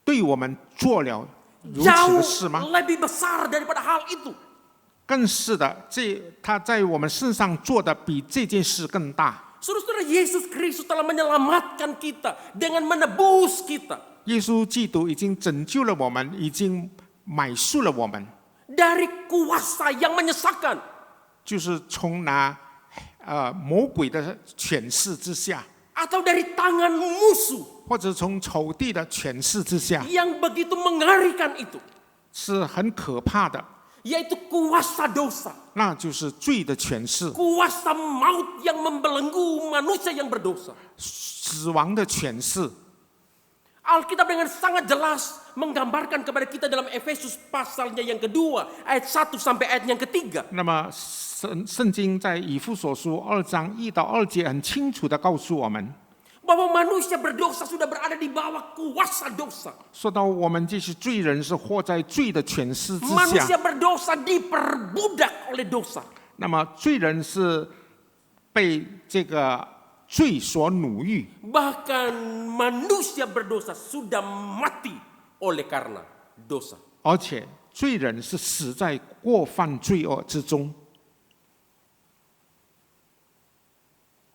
对我们做了如此的事 Jauh 吗？ lebih besar daripada hal itu. 更是的，他在我们身上做的比这件事更大。 Saudara-saudara, Yesus Kristus telah menyelamatkan kita dengan menebus kita 耶稣基督已经拯救了我们，已经买赎了我们， dari kuasa yang menyesakan. 就是从那魔鬼的权势之下， Atau dari tangan musuh 或者从仇敌的权势之下， yang begitu mengerikan itu. 是很可怕的。 Yaitu kuasa dosa. 那就是罪的权势， Kuasa maut yang membelenggu manusia yang berdosa. 死亡的权势。 Alkitab dengan sangat jelas menggambarkan kepada kita dalam Efesus pasalnya yang kedua, ayat 1 sampai ayat yang ketiga. 那么圣经在以弗所书2章1到2节很清楚的告诉我们， Bahwa manusia berdosa sudah berada di bawah kuasa dosa. 说到我们这些罪人是活在罪的权势之 Manusia 下， berdosa diperbudak oleh dosa. 那么罪人是被这个罪所奴役， Bahkan manusia berdosa sudah mati oleh karena dosa. 而且罪人是死在过犯罪恶之中。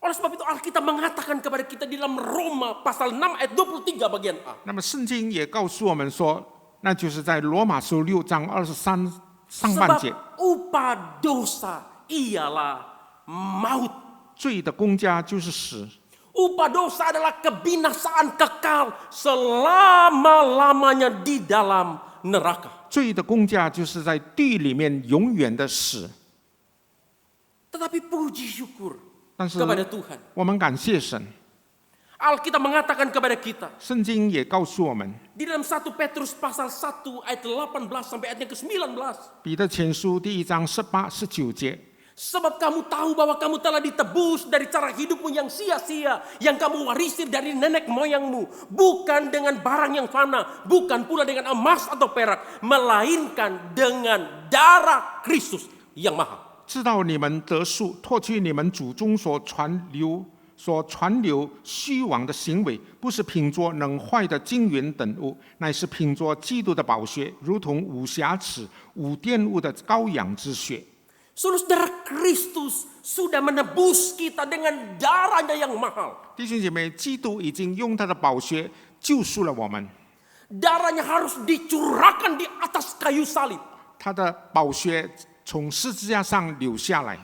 Oleh sebab itu Alkitab mengatakan kepada kita di dalam Roma pasal 6 ayat 23 bagian A. 那么圣经也告诉我们说，那就是在罗马书6章23上半节， Sebab upah dosa ialah maut. 罪的公家就是死， Upah dosa adalah kebinasaan kekal selama-lamanya di dalam neraka. 罪的公家就是在地里面永远的死。 Tetapi puji syukur 但是 kepada Tuhan. 我们感谢神， Alkitab mengatakan kepada kita 圣经也告诉我们， di dalam 1 Petrus pasal 1 ayat 18 sampai ayat yang ke-19. 彼得前书第1章18、19节， Sebab kamu tahu bahwa kamu telah ditebus dari cara hidupmu yang sia-sia, yang kamu warisi dari nenek moyangmu, bukan dengan barang yang fana, bukan pula dengan emas atau perak, melainkan dengan darah Kristus yang mahal. 知道你们得赎，脱去你们祖宗所传流虚妄的行为，不是凭着能坏的金银等物，乃是凭着基督的宝血，如同无瑕疵、无玷污的羔羊之血。 Saudara, Kristus sudah menebus kita dengan darahnya yang mahal. 弟兄姐妹，基督已经用他的宝血救赎了我们， Darahnya harus dicurahkan di atas kayu salib 他的宝血从十字架上流下来，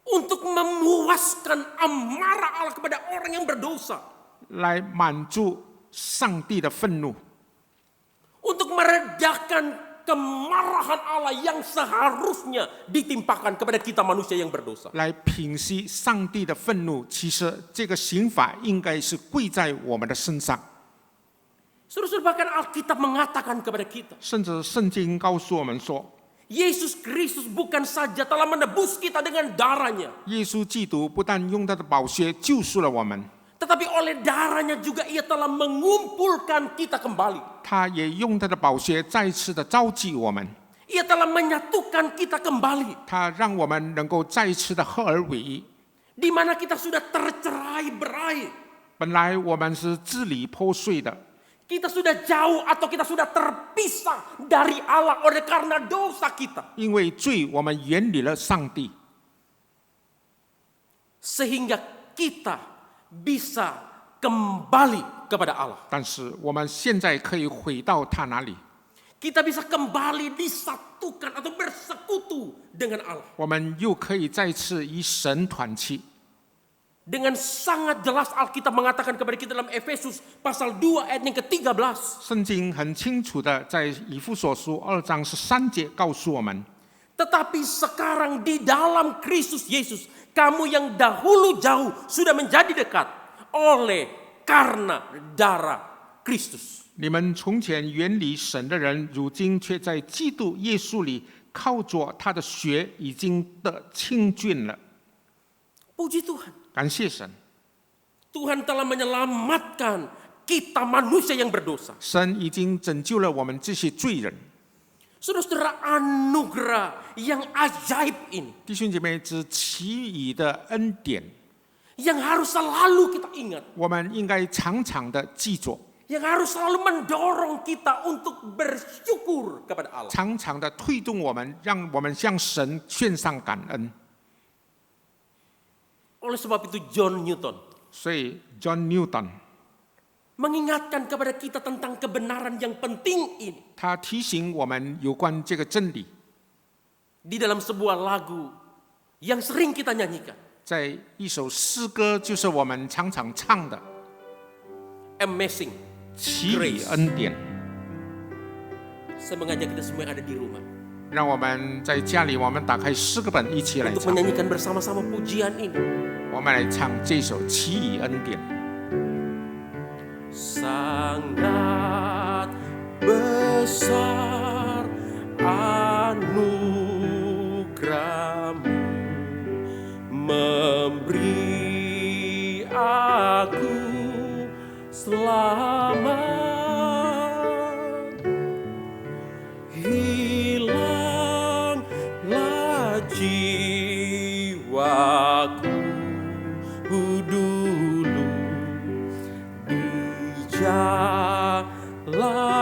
untuk memuaskan amarah Allah kepada orang yang berdosa, 来满足上帝的愤怒， untuk meredakan kemarahan Allah yang seharusnya ditimpakan kepada kita manusia yang berdosa. 来平息上帝的愤怒。其实这个刑罚应该是归在我们的身上。 Saudara, bahkan Alkitab mengatakan kepada kita, 甚至圣经告诉我们说， Yesus Kristus bukan saja telah menebus kita dengan darahnya, 耶稣基督不但用他的宝血救赎了我们， tetapi oleh darahnya juga ia telah mengumpulkan kita kembali. 他也用他的宝血再次的召集我们， Ia telah menyatukan kita kembali, 他让我们能够再次的合而为一。 di mana kita sudah tercerai-berai. 本来我们是支离破碎的， Kita sudah jauh atau kita sudah terpisah dari Allah oleh karena dosa kita. 因为罪我们远离了上帝， Sehingga kita bisa kembali kepada Allah. 但是我们现在可以回到他那里， Kita bisa kembali disatukan atau bersekutu dengan Allah. 我们又可以再次与神团契。 Dengan sangat jelas Alkitab mengatakan kepada kita dalam Efesus pasal 2 ayat yang ke-13. 圣经很清楚的在以弗所书2章13节告诉我们， Tetapi sekarang di dalam Kristus Yesus, kamu yang dahulu jauh sudah menjadi dekat oleh karena darah Kristus. 你们从前远离神的人，如今却在基督耶稣里靠着他的血已经得清净了。 Puji Tuhan. 感谢神， Tuhan telah menyelamatkan kita manusia yang berdosa. 神已经拯救了我们这些罪人。 Saudara-saudara, anugerah yang ajaib ini 弟兄姐妹，这奇异的恩典， yang harus selalu kita ingat, 我们应该常常的记住， yang harus selalu mendorong kita untuk bersyukur kepada Allah. 常常的推动我们，让我们向神献上感恩。 Oleh sebab itu John Newton 所以 John Newton mengingatkan kepada kita tentang kebenaran yang penting ini 他提醒我们有关这个真理， di dalam sebuah lagu yang sering kita nyanyikan. 在一首诗歌，就是我们常常唱的 Amazing 奇异 Grace. 恩典。 Saya mengajak kita semua yang ada di rumah 让我们在家里，我们打开诗歌本一起来 untuk 唱， menyanyikan bersama-sama pujian ini. 我们来唱这首奇异恩典。 Sangat besar anugerahmu memberi aku selamat, hilanglah jiwaku, dunia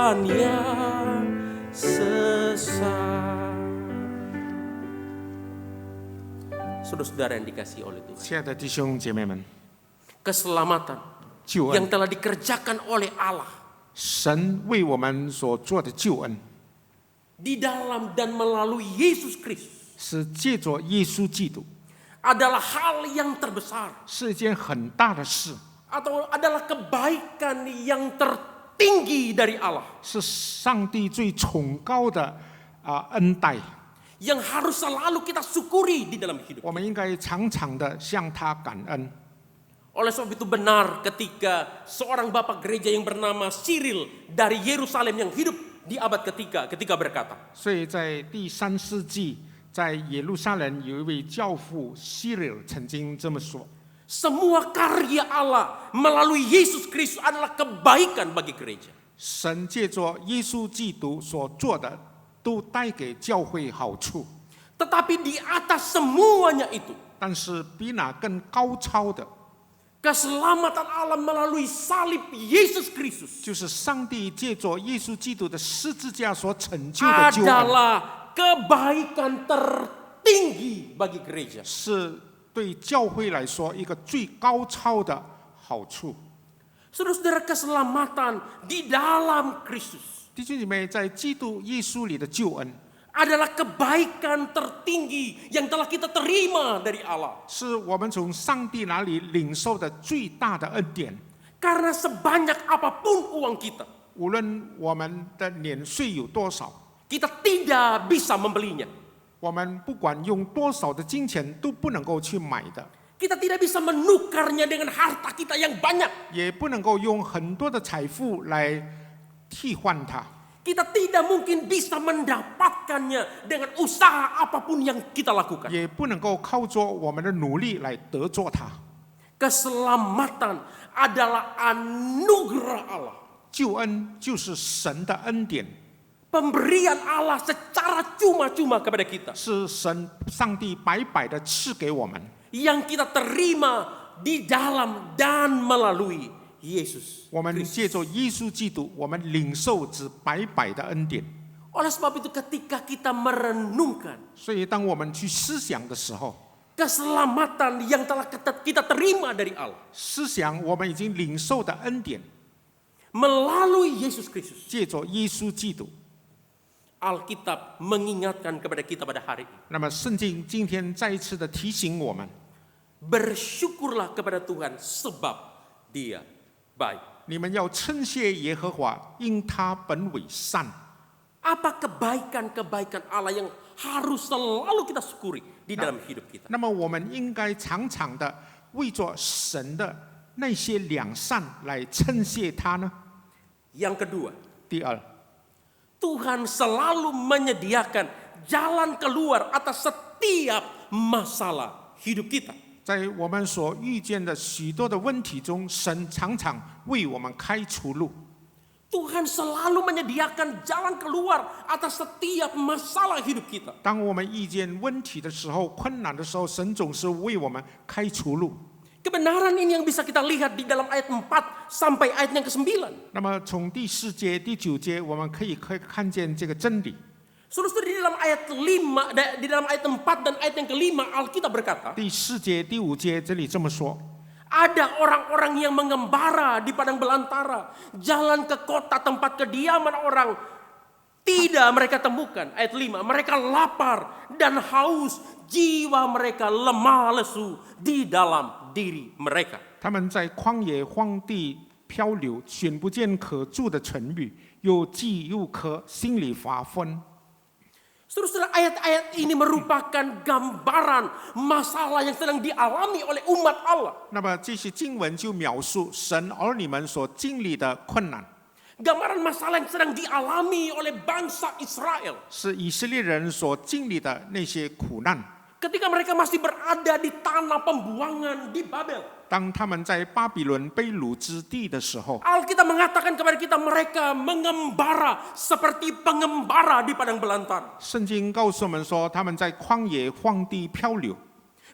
jalan yang sesat. Saudara-saudara yang dikasihi oleh Tuhan, 亲爱的弟兄姐妹们， keselamatan 救 yang 恩， telah dikerjakan oleh Allah 神为我们所做的救恩， di dalam dan melalui Yesus Kristus 是借着耶稣基督， adalah hal yang terbesar 是一件很大的事， atau adalah kebaikan yang tertinggi dari Allah 是上帝最崇高的恩待。 yang harus selalu kita syukuri di dalam hidup. 我们应该常常的向他感恩。 Oleh sebab itu benar ketika seorang bapak gereja yang bernama Cyril dari Yerusalem yang hidup di abad ketiga ketika berkata, 所以在第3世纪，在耶路撒冷有一位教父希里尔曾经这么说： semua karya Allah melalui Yesus Kristus adalah kebaikan bagi gereja. 神借着耶稣基督所做的，都带给教会好处。 Tetapi di atas semuanya itu, 但是比那更高超的， keselamatan Allah melalui salib Yesus Kristus 就是上帝借着耶稣基督的十字架所成就的救恩， adalah kebaikan tertinggi bagi gereja. 是对教会来说一个最高超的好处。 Saudara-saudara, keselamatan di dalam Kristus 弟兄姐妹，在基督耶稣里的救恩， adalah kebaikan tertinggi yang telah kita terima dari Allah. 是我们从上帝那里领受的最大的恩典。 Karena sebanyak apapun uang kita, 无论我们的年岁有多少， kita tidak bisa membelinya. 我们不管用多少的金钱都不能够去买的， Kita tidak bisa menukarnya dengan harta kita yang banyak. 也不能够用很多的财富来替换它， Kita tidak mungkin bisa mendapatkannya dengan usaha apapun yang kita lakukan. 也不能够靠着我们的努力来得着它。 Keselamatan adalah anugerah Allah. 救恩就是神的恩典， Pemberian Allah secara cuma-cuma kepada kita. 是上帝白白的赐给我们， Yang kita terima di dalam dan melalui Yesus. 我们借着耶稣基督，我们领受之白白的恩典。 Oleh sebab itu ketika kita merenungkan 所以，当我们去思想的时候， keselamatan yang telah kita terima dari Allah 思想我们已经领受的恩典， melalui Yesus Kristus, 借着耶稣基督。 Alkitab mengingatkan kepada kita pada hari ini, 那么，圣经今天再一次的提醒我们， bersyukurlah kepada Tuhan sebab Dia baik. 你们要称谢耶和华，因他本为善。 Apa kebaikan-kebaikan Allah yang harus selalu kita syukuri di dalam hidup kita? 那么，我们应该常常的为着神的那些良善来称谢他呢？ Yang kedua, 第二， Tuhan selalu menyediakan jalan keluar atas setiap masalah hidup kita. 在我们所遇见的许多的问题中，神常常为我们开出路。 Tuhan selalu menyediakan jalan keluar atas setiap masalah hidup kita. 当我们遇见问题的时候、困难的时候，神总是为我们开出路。 Kebenaran ini yang bisa kita lihat di dalam ayat 4 sampai ayat yang ke-9. 那么，从第4节、第9节，我们可以看见这个真理。 Saudara-saudara, di dalam ayat 4 dan ayat yang ke-5 Alkitab berkata, 第4节、第5节这里这么说： ada orang-orang yang mengembara di padang belantara, jalan ke kota tempat kediaman orang tidak mereka temukan. Ayat 5, mereka lapar dan haus, jiwa mereka lemah lesu di dalam diri mereka. 他们在旷野荒地漂流，寻不见可住的城宇，又饥又渴，心里发昏。 Saudara-saudara, ayat-ayat ini merupakan gambaran masalah yang sedang dialami oleh umat Allah. 那么这些经文就描述神儿女们所经历的困难， Gambaran masalah yang sedang dialami oleh bangsa Israel. 是以色列人所经历的那些苦难。 Ketika mereka masih berada di tanah pembuangan di Babel. 当他们在巴比伦被掳之地的时候， Alkitab mengatakan kepada kita mereka mengembara seperti pengembara di padang belantara. 圣经告诉我们说，他们在旷野荒地漂流，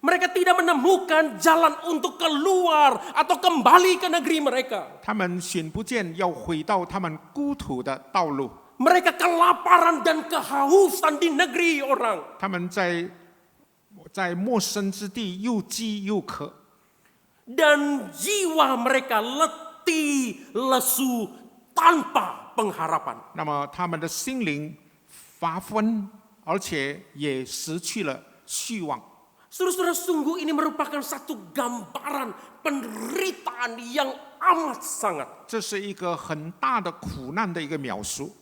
Mereka tidak menemukan jalan untuk keluar atau kembali ke negeri mereka. 他们寻不见要回到他们故土的道路， Mereka kelaparan dan kehausan di negeri orang. 他们在陌生之地又饥又渴， Dan jiwa mereka letih, lesu, tanpa pengharapan. 那么他们的心灵乏昏，而且也失去了希望。 Saudara-saudara, sungguh ini merupakan satu gambaran penderitaan yang amat sangat. 这是一个很大的苦难的一个描述，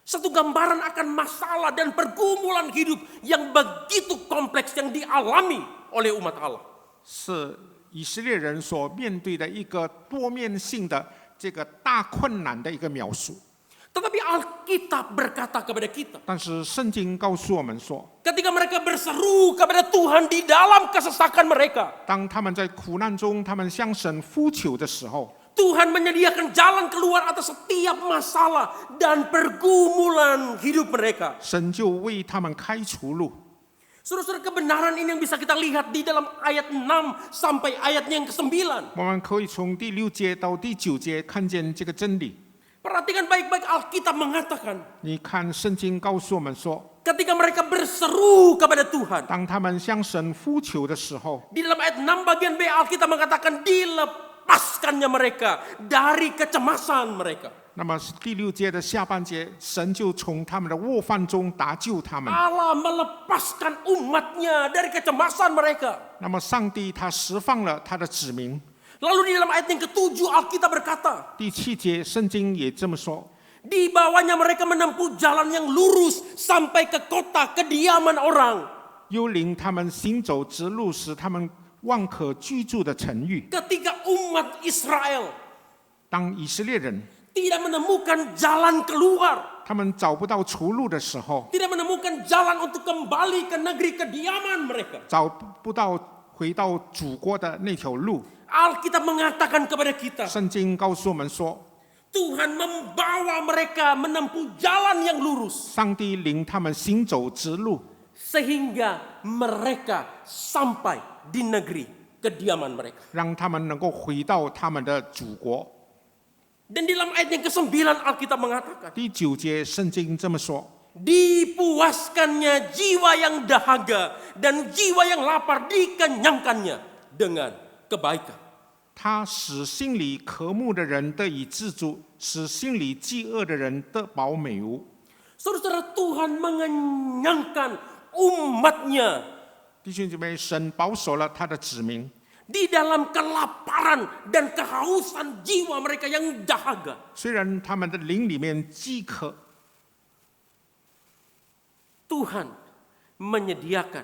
Satu gambaran akan masalah dan pergumulan hidup yang begitu kompleks yang dialami oleh umat Allah. 是以色列人所面对的一个多面性的这个大困难的一个描述。 Tetapi Alkitab berkata kepada kita, 但是圣经告诉我们说， ketika mereka berseru kepada Tuhan di dalam kesesakan mereka, 当他们在苦难中，他们向神呼求的时候， Tuhan menyediakan jalan keluar atas setiap masalah dan pergumulan hidup mereka. 神就为他们开出路。 Saudara-saudara, kebenaran ini yang bisa kita lihat di dalam ayat 6 sampai ayatnya yang ke-9. 我们可以从第6节到第9节看见这个真理。 Perhatikan baik-baik, Alkitab mengatakan, 你看，圣经告诉我们说， ketika mereka berseru kepada Tuhan, 当他们向神呼求的时候， di dalam ayat 6 bagian B Alkitab mengatakan dilepaskannya mereka dari kecemasan mereka. 那么第6节的下半节，神就从他们的卧犯中搭救他们。 Allah melepaskan umatnya dari kecemasan mereka. 那么上帝他释放了他的子民。 Lalu di dalam ayat yang ke-7 Alkitab berkata, 第7节，圣经也这么说。 di bawahnya mereka menempuh jalan yang lurus sampai ke kota kediaman orang. 又领他们行走直路，使他们望可居住的城域。 Ketika umat Israel 当以色列人 tidak menemukan jalan keluar, 他们找不到出路的时候， tidak menemukan jalan untuk kembali ke negeri kediaman mereka, 找不到回到祖国的那条路， Alkitab mengatakan kepada kita, 圣经告诉我们说， Tuhan membawa mereka menempuh jalan yang lurus 上帝领他们行走直路， sehingga mereka sampai di negeri kediaman mereka. 让他们能够回到他们的祖国。 Dan di dalam ayat yang ke-9 Alkitab mengatakan, 第9节，圣经这么说： dipuaskannya jiwa yang dahaga dan jiwa yang lapar dikenyangkannya dengan kebaikan. 他使心里渴慕的人得以自助，使心里饥饿的人得饱美物。 Saudara-saudara, Tuhan mengenyangkan umatnya 弟兄姐妹，神保守了他的子民， di dalam kelaparan dan kehausan jiwa mereka yang dahaga. 虽然他们的灵里面饥渴， Tuhan menyediakan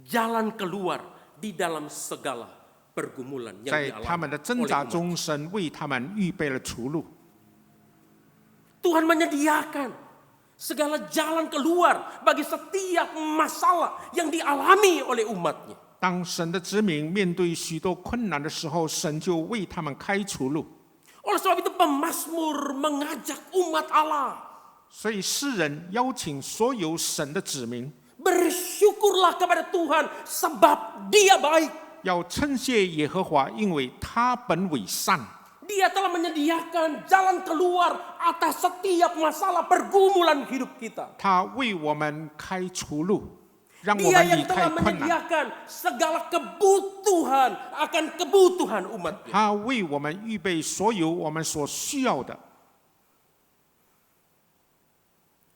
jalan keluar di dalam segala pergumulan yang 在他们 dialami 的挣 oleh 扎 umat. 中，神为他们预备了出路。 Tuhan menyediakan segala jalan keluar bagi setiap masalah yang dialami oleh umatnya. 当神的子民面对许多困难的时候，神就为他们开出路。 Oleh sebab itu pemazmur mengajak umat Allah, 所以诗人邀请所有神的子民， bersyukurlah kepada Tuhan sebab Dia baik. 要称谢耶和华，因为他本为善。 Dia telah menyediakan jalan keluar atas setiap masalah pergumulan hidup kita. 他为我们开出路，让我 Dia 们离 yang 开 telah 困难。 menyediakan segala kebutuhan akan kebutuhan umatnya. 他为我们预备所有我们所需要的。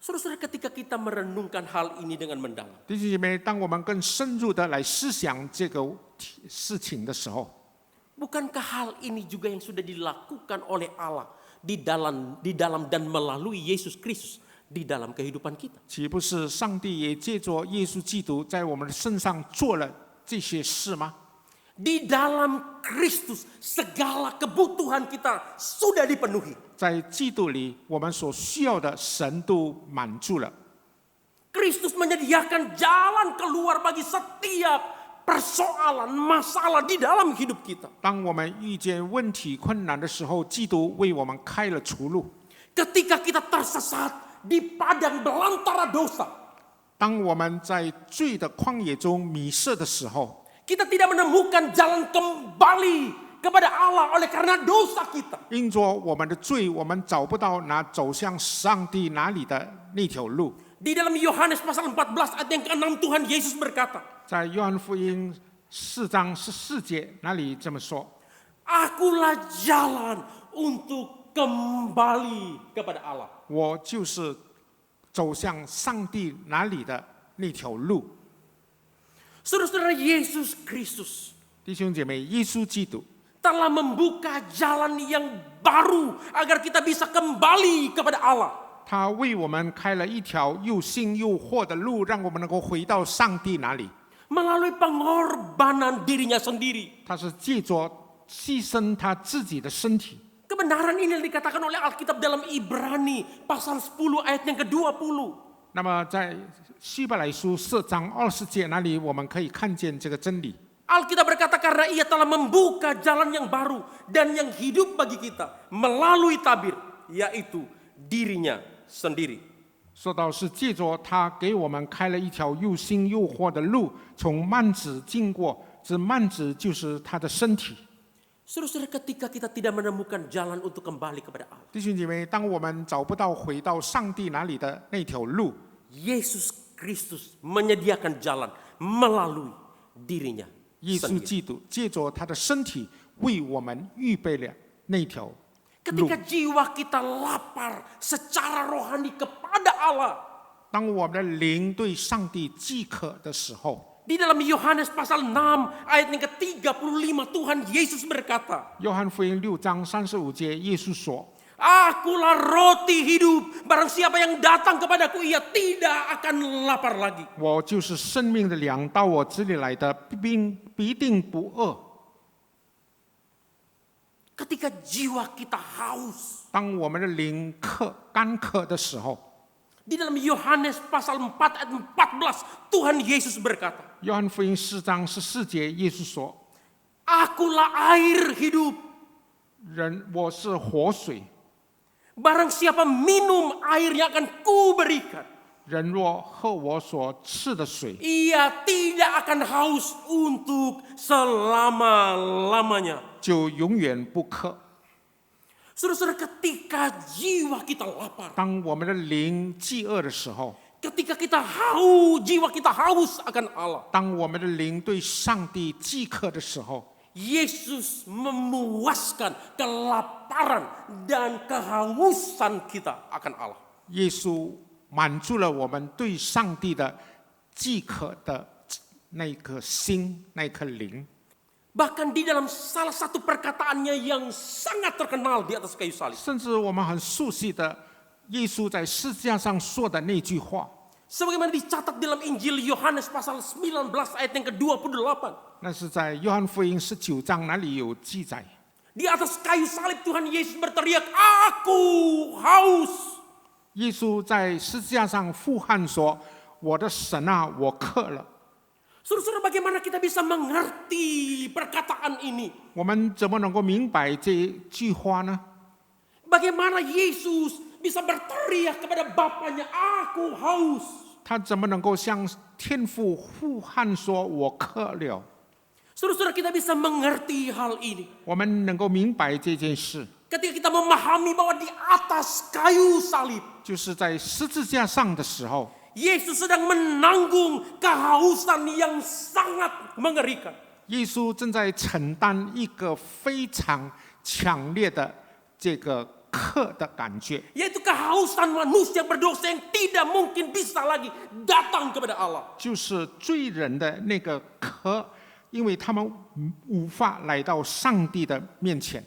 Saudara-saudara, ketika kita merenungkan hal ini dengan mendalam, 弟兄姐妹，当我们更深入的来思想这个事情的时候， bukankah hal ini juga yang sudah dilakukan oleh Allah di dalam dan melalui Yesus Kristus di dalam kehidupan kita? 岂不是上帝也借着耶稣基督在我们的身上做了这些事吗？ Di dalam Kristus segala kebutuhan kita sudah dipenuhi. 在基督里，我们所需要的神都满足了。 Kristus menyediakan jalan keluar bagi setiap persoalan, masalah di dalam hidup kita. 当我们遇见问题困难的时候，基督为我们开了出路。 Ketika kita tersesat di padang belantara dosa, 当我们在罪的旷野中迷失的时候， kita tidak menemukan jalan kembali kepada Allah oleh karena dosa kita. 因着我们的罪，我们找不到走向上帝哪里的那条路。 Di dalam Yohanes pasal 14 ayat yang ke-6 Tuhan Yesus berkata, 在约翰福音4章14节那里这么说： Akulah jalan untuk kembali kepada Allah. 我就是走向上帝哪里的那条路。 Saudara-saudara, Yesus Kristus 弟兄姐妹，耶稣基督 telah membuka jalan yang baru agar kita bisa kembali kepada Allah. 他为我们开了一条又新又活的路，让我们能够回到上帝那里。 Melalui pengorbanan dirinya sendiri. 他是借着牺牲他自己的身体。 Kebenaran ini dikatakan oleh Alkitab dalam Ibrani pasal 10 ayat yang ke-20. 那么在希伯来书4章20节那里，我们可以看见这个真理。 Alkitab berkata karena ia telah membuka jalan yang baru dan yang hidup bagi kita melalui tabir, yaitu dirinya sendiri. 说到是借着他给我们开了一条又新又活的路，从幔子经过，这幔子就是他的身体。 Saudara-saudara, ketika kita tidak menemukan jalan untuk kembali kepada Allah, 弟兄姐妹，当我们找不到回到上帝那里的那条路， Yesus Kristus menyediakan jalan melalui dirinya 耶稣 sendiri. 基督借着他的身体为我们预备了那条路。 Ketika jiwa kita lapar secara rohani kepada Allah, 当我们的灵对上帝饥渴的时候， di dalam Yohanes pasal 6 ayat yang ke-35 Tuhan Yesus berkata, 约翰福音6章35节，耶稣说： Akulah roti hidup, barang siapa yang datang kepadaku ia tidak akan lapar lagi. 我就是生命的粮，到我这里来的必定不饿。 Ketika jiwa kita haus, 当我们的灵干渴的时候， di dalam Yohanes pasal 4 ayat 14 Tuhan Yesus berkata, 约翰福音4章14节，耶稣说： Akulah air hidup, 我是活水， barang siapa minum air yang akan kuberikan, 人若喝我所赐的水， ia tidak akan haus untuk selama-lamanya. 就永远不渴。 Saudara-saudara, ketika jiwa kita lapar, 当我们的灵饥饿的时候， ketika kita haus, jiwa kita haus akan Allah, 当我们的灵对上帝饥渴的时候， Yesus memuaskan kelaparan dan kehausan kita akan Allah. 耶稣满足了我们对上帝的饥渴的那颗心，那颗灵。 Bahkan di dalam salah satu perkataannya yang sangat terkenal di atas kayu salib. 甚至我们很熟悉的耶稣在十字架上说的那句话， Sebagaimana dicatat dalam Injil Yohanes pasal 19 ayat yang ke-28. 那是在约翰福音19章那里有记载。 Di atas kayu salib Tuhan Yesus berteriak, Aku haus. 耶稣在十字架上呼喊说：“我的神啊，我渴了。” Saudara-saudara, bagaimana kita bisa mengerti perkataan ini? 我们怎么能够明白这句话呢？ Bagaimana Yesus bisa berteriak kepada Bapaknya, Aku haus. 他怎么能够向天父呼喊说：“我渴了 Saudara-saudara, kita bisa mengerti hal ini. 我们能够明白这件事， Ketika kita memahami bahwa di atas kayu salib, 就是在十字架上的时候， Yesus sedang menanggung kehausan yang sangat mengerikan. 耶稣正在承担一个非常强烈的这个渴的感觉， Yaitu kehausan manusia berdosa yang tidak mungkin bisa lagi datang kepada Allah. 就是罪人的那个渴，因为他们无法来到上帝的面前。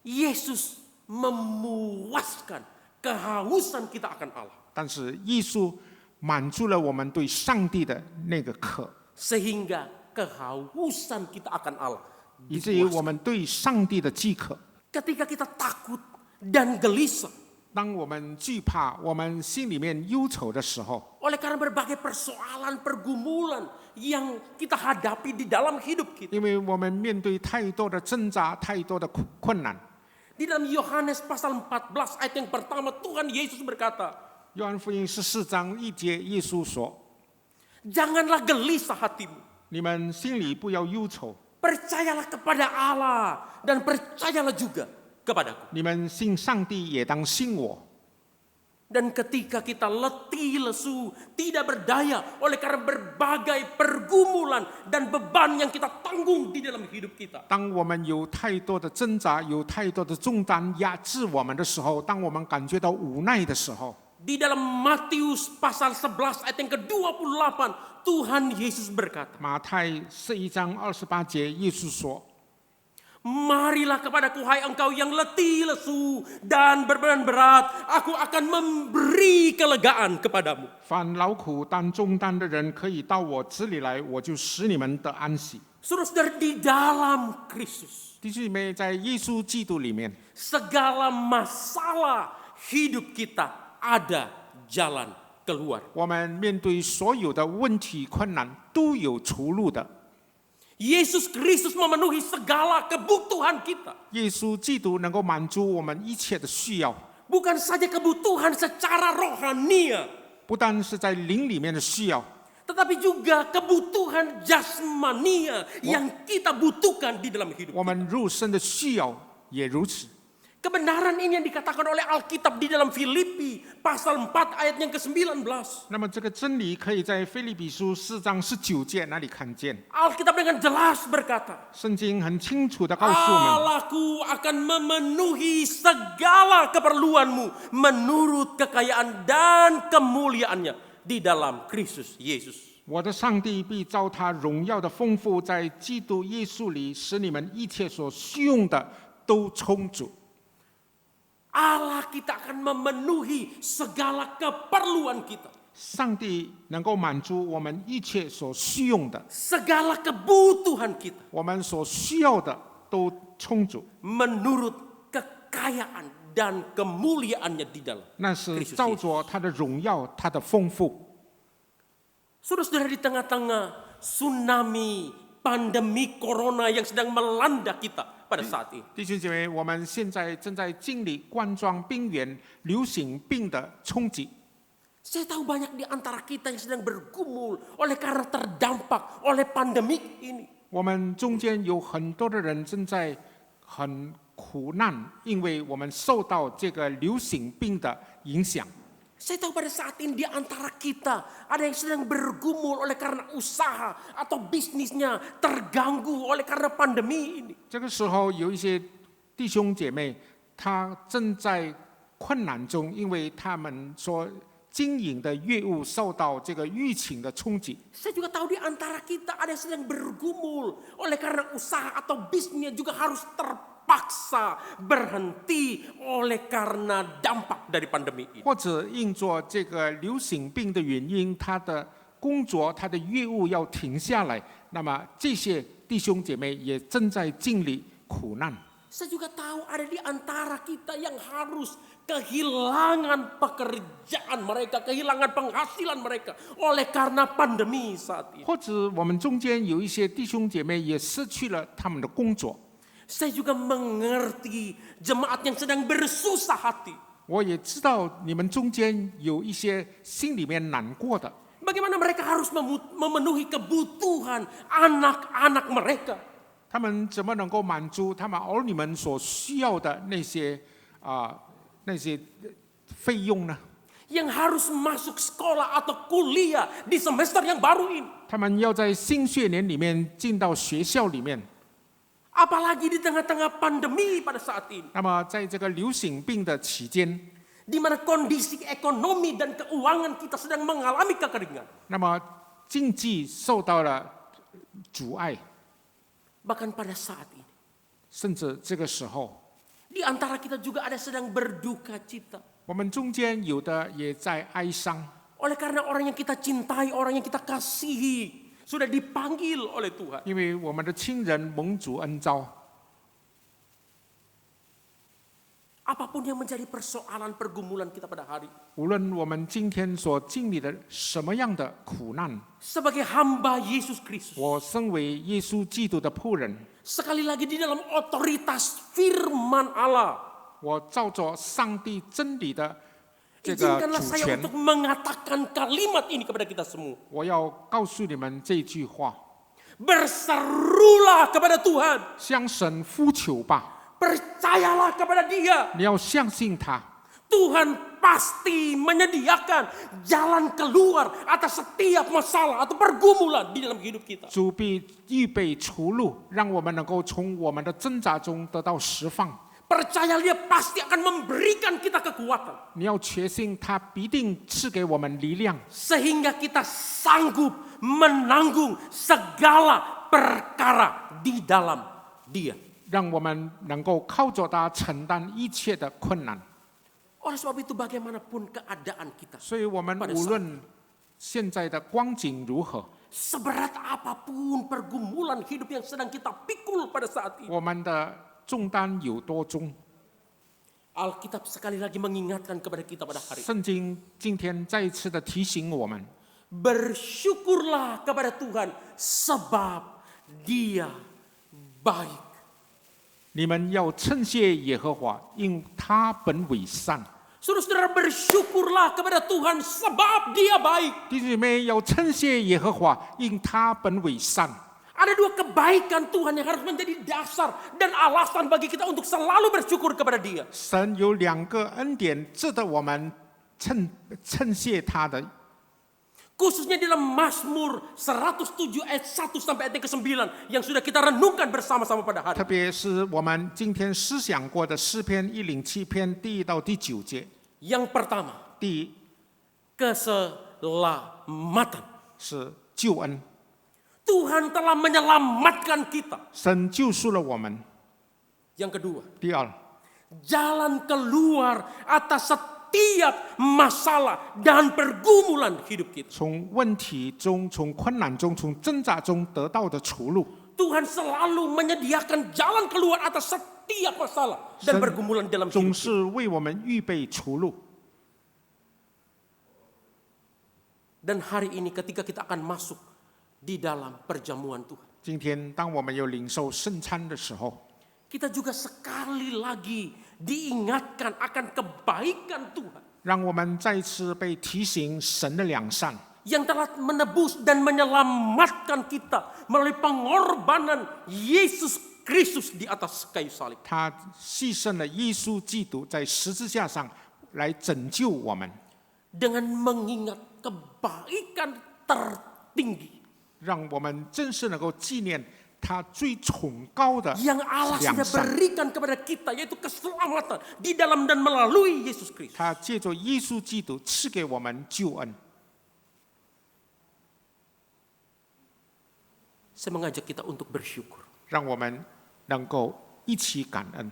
Yesus memuaskan kehausan kita akan Allah. 但是耶稣满足了我们对上帝的那个渴， Sehingga kehausan kita akan Allah 以至于我们对上帝的饥渴。 ketika kita takut dan gelisah 当我们惧怕、我们心里面忧愁的时候， oleh karena berbagai persoalan pergumulan yang kita hadapi di dalam hidup kita. 因为我们面对太多的挣扎、太多的困难。 Di dalam Yohanes pasal 14 ayat yang pertama Tuhan Yesus berkata, 约翰福音14章1节，耶稣说 Janganlah gelisah hatimu. 你们心里不要忧愁， Percayalah kepada Allah dan percayalah juga kepadaku. 你们信上帝也当信我。 Dan ketika kita letih lesu, tidak berdaya oleh karena berbagai pergumulan dan beban yang kita tanggung di dalam hidup kita. 当我们有太多的挣扎，有太多的重担压制我们的时候，当我们感觉到无奈的时候， Di dalam Matius pasal 11 ayat yang ke-28, Tuhan Yesus berkata, 马太11章28节，耶稣说： Marilah kepadaku hai engkau yang letih lesu dan berbeban berat, aku akan memberi kelegaan kepadamu. 凡劳苦担重担的人，可以到我这里来，我就使你们得安息。 Saudara-saudara, di dalam Kristus, 弟兄姐妹，在耶稣基督里面， segala masalah hidup kita ada jalan keluar. 我们面对所有的问题困难都有出路的。 Yesus Kristus memenuhi segala kebutuhan kita. 耶稣基督能够满足我们一切的需要， Bukan saja kebutuhan secara rohania, 不单是在灵里面的需要， tetapi juga kebutuhan jasmania yang kita butuhkan di dalam hidup. 我们肉身的需要也如此。 Kebenaran ini yang dikatakan oleh Alkitab di dalam Filipi pasal 4 ayat yang ke-19. 那么这个真理可以在腓立比书4章19节那里看见。 Alkitab dengan jelas berkata, 圣经很清楚的告诉我们， Allahku akan memenuhi segala keperluanmu menurut kekayaan dan kemuliaannya di dalam Kristus Yesus. 我的上帝必照他荣耀的丰富，在基督耶稣里，使你们一切所需用的都充足。 Allah kita akan memenuhi segala keperluan kita. 上帝能够满足我们一切所需用的， Segala kebutuhan kita 我们所需要的都充足。 menurut kekayaan dan kemuliaannya di dalam 那是 Kristus 照 Yesus. 着他的荣耀，他的丰富。 Saudara-saudara, di tengah-tengah tsunami pandemi corona yang sedang melanda kita pada saat ini. 弟兄姐妹，我们现在正在经历冠状病原流行病的冲击。 Saya tahu banyak di antara kita yang sedang bergumul oleh karena terdampak oleh pandemi ini. 我们中间有很多的人正在很苦难，因为我们受到这个流行病的影响。 Saya tahu pada saat ini di antara kita ada yang sedang bergumul oleh karena usaha atau bisnisnya terganggu oleh karena pandemi ini. 这个时候，有一些弟兄姐妹，他正在困难中，因为他们所经营的业务受到这个疫情的冲击。 Saya juga tahu di antara kita ada yang sedang bergumul oleh karena usaha atau bisnisnya juga harus terpaksa berhenti oleh karena dampak dari pandemi ini. 或者因着这个流行病的原因，他的工作、他的业务要停下来，那么这些弟兄姐妹也正在经历苦难。 Saya juga tahu ada di antara kita yang harus kehilangan pekerjaan mereka, kehilangan penghasilan mereka oleh karena pandemi saat ini. 或者我们中间有一些弟兄姐妹也失去了他们的工作。 Saya juga mengerti jemaat yang sedang bersusah hati. 我也知道你们中间有一些心里面难过的， Bagaimana mereka harus memenuhi kebutuhan anak-anak mereka. 他们怎么能够满足他们儿女们所需要的那些那些费用呢？ Yang harus masuk sekolah atau kuliah di semester yang baru ini. 他们要在新学年里面进到学校里面， Apalagi di tengah-tengah pandemi pada saat ini. 那么在这个流行病的期间， Di mana kondisi ekonomi dan keuangan kita sedang mengalami kekeringan. 那么经济受到了阻碍， Bahkan pada saat ini. 甚至这个时候， Di antara kita juga ada sedang berduka cita. 我们中间有的也在哀伤， Oleh karena orang yang kita cintai, orang yang kita kasihi, sudah dipanggil oleh Tuhan. 因为我们的亲人蒙主恩召。 Apapun yang menjadi persoalan pergumulan kita pada hari ini. 无论我们今天所经历的什么样的苦难， Sebagai hamba Yesus Kristus. 我身为耶稣基督的仆人， Sekali lagi di dalam otoritas firman Allah. 我照着上帝真理的这个 Izinkanlah 主 saya 权， untuk mengatakan kalimat ini kepada kita semua. 我要告诉你们这句话： Berserulah kepada Tuhan. 向神呼求吧， Percayalah kepada Dia. 你要相信他， Tuhan pasti menyediakan jalan keluar atas setiap masalah atau pergumulan di dalam hidup kita. 主必预备出路，让我们能够从我们的挣扎中得到释放。 Percayalah Dia pasti akan memberikan kita kekuatan. 你要确信他必定赐给我们力量， Sehingga kita sanggup menanggung segala perkara di dalam Dia. 让我们能够靠着他承担一切的困难。 Oleh sebab itu bagaimanapun keadaan kita, 所以我们无论现在的光景如何， seberat apapun pergumulan hidup yang sedang kita pikul pada saat ini, 我们的重担有多重， Alkitab sekali lagi mengingatkan kepada kita pada hari ini. 圣经今天再一次的提醒我们， Bersyukurlah kepada Tuhan sebab Dia baik. 你们要称谢耶和华，因他本为善。 Saudara-saudara, bersyukurlah kepada Tuhan sebab Dia baik. 弟兄姐妹要称谢耶和华，因他本为善。 Ada dua kebaikan Tuhan yang harus menjadi dasar dan alasan bagi kita untuk selalu bersyukur kepada Dia. 神有两个恩典值得我们称谢他的， Khususnya dalam Mazmur 107 ayat 1 sampai ayat ke-9 yang sudah kita renungkan bersama-sama pada hari 特别是我们今天思想过的诗篇107篇第1到第9节。 Yang pertama, 第一 keselamatan. 是救恩， Tuhan telah menyelamatkan kita. 神救赎了我们。 Yang kedua, 第二， jalan keluar atas setiap masalah dan pergumulan hidup kita. 从问题中、从困难中、从挣扎中得到的出路。 Tuhan selalu menyediakan jalan keluar atas setiap masalah dan pergumulan dalam 总 hidup 是为我们预备出路。 Dan hari ini ketika kita akan masuk di dalam perjamuan Tuhan, 今天，当我们有领受圣餐的时候， kita juga sekali lagi diingatkan akan kebaikan Tuhan 让我们再次被提醒神的良善， yang telah menebus dan menyelamatkan kita melalui pengorbanan Yesus Kristus di atas kayu salib. 他牺牲了耶稣基督在十字架上来拯救我们， Dengan mengingat kebaikan tertinggi 让我们真是能够纪念他最崇高的 yang Allah 良 sudah 善。 berikan kepada kita, yaitu keselamatan di dalam dan melalui Yesus Kristus. 他借着耶稣基督赐给我们救恩。 Saya mengajak kita untuk bersyukur. 让我们能够一起感恩，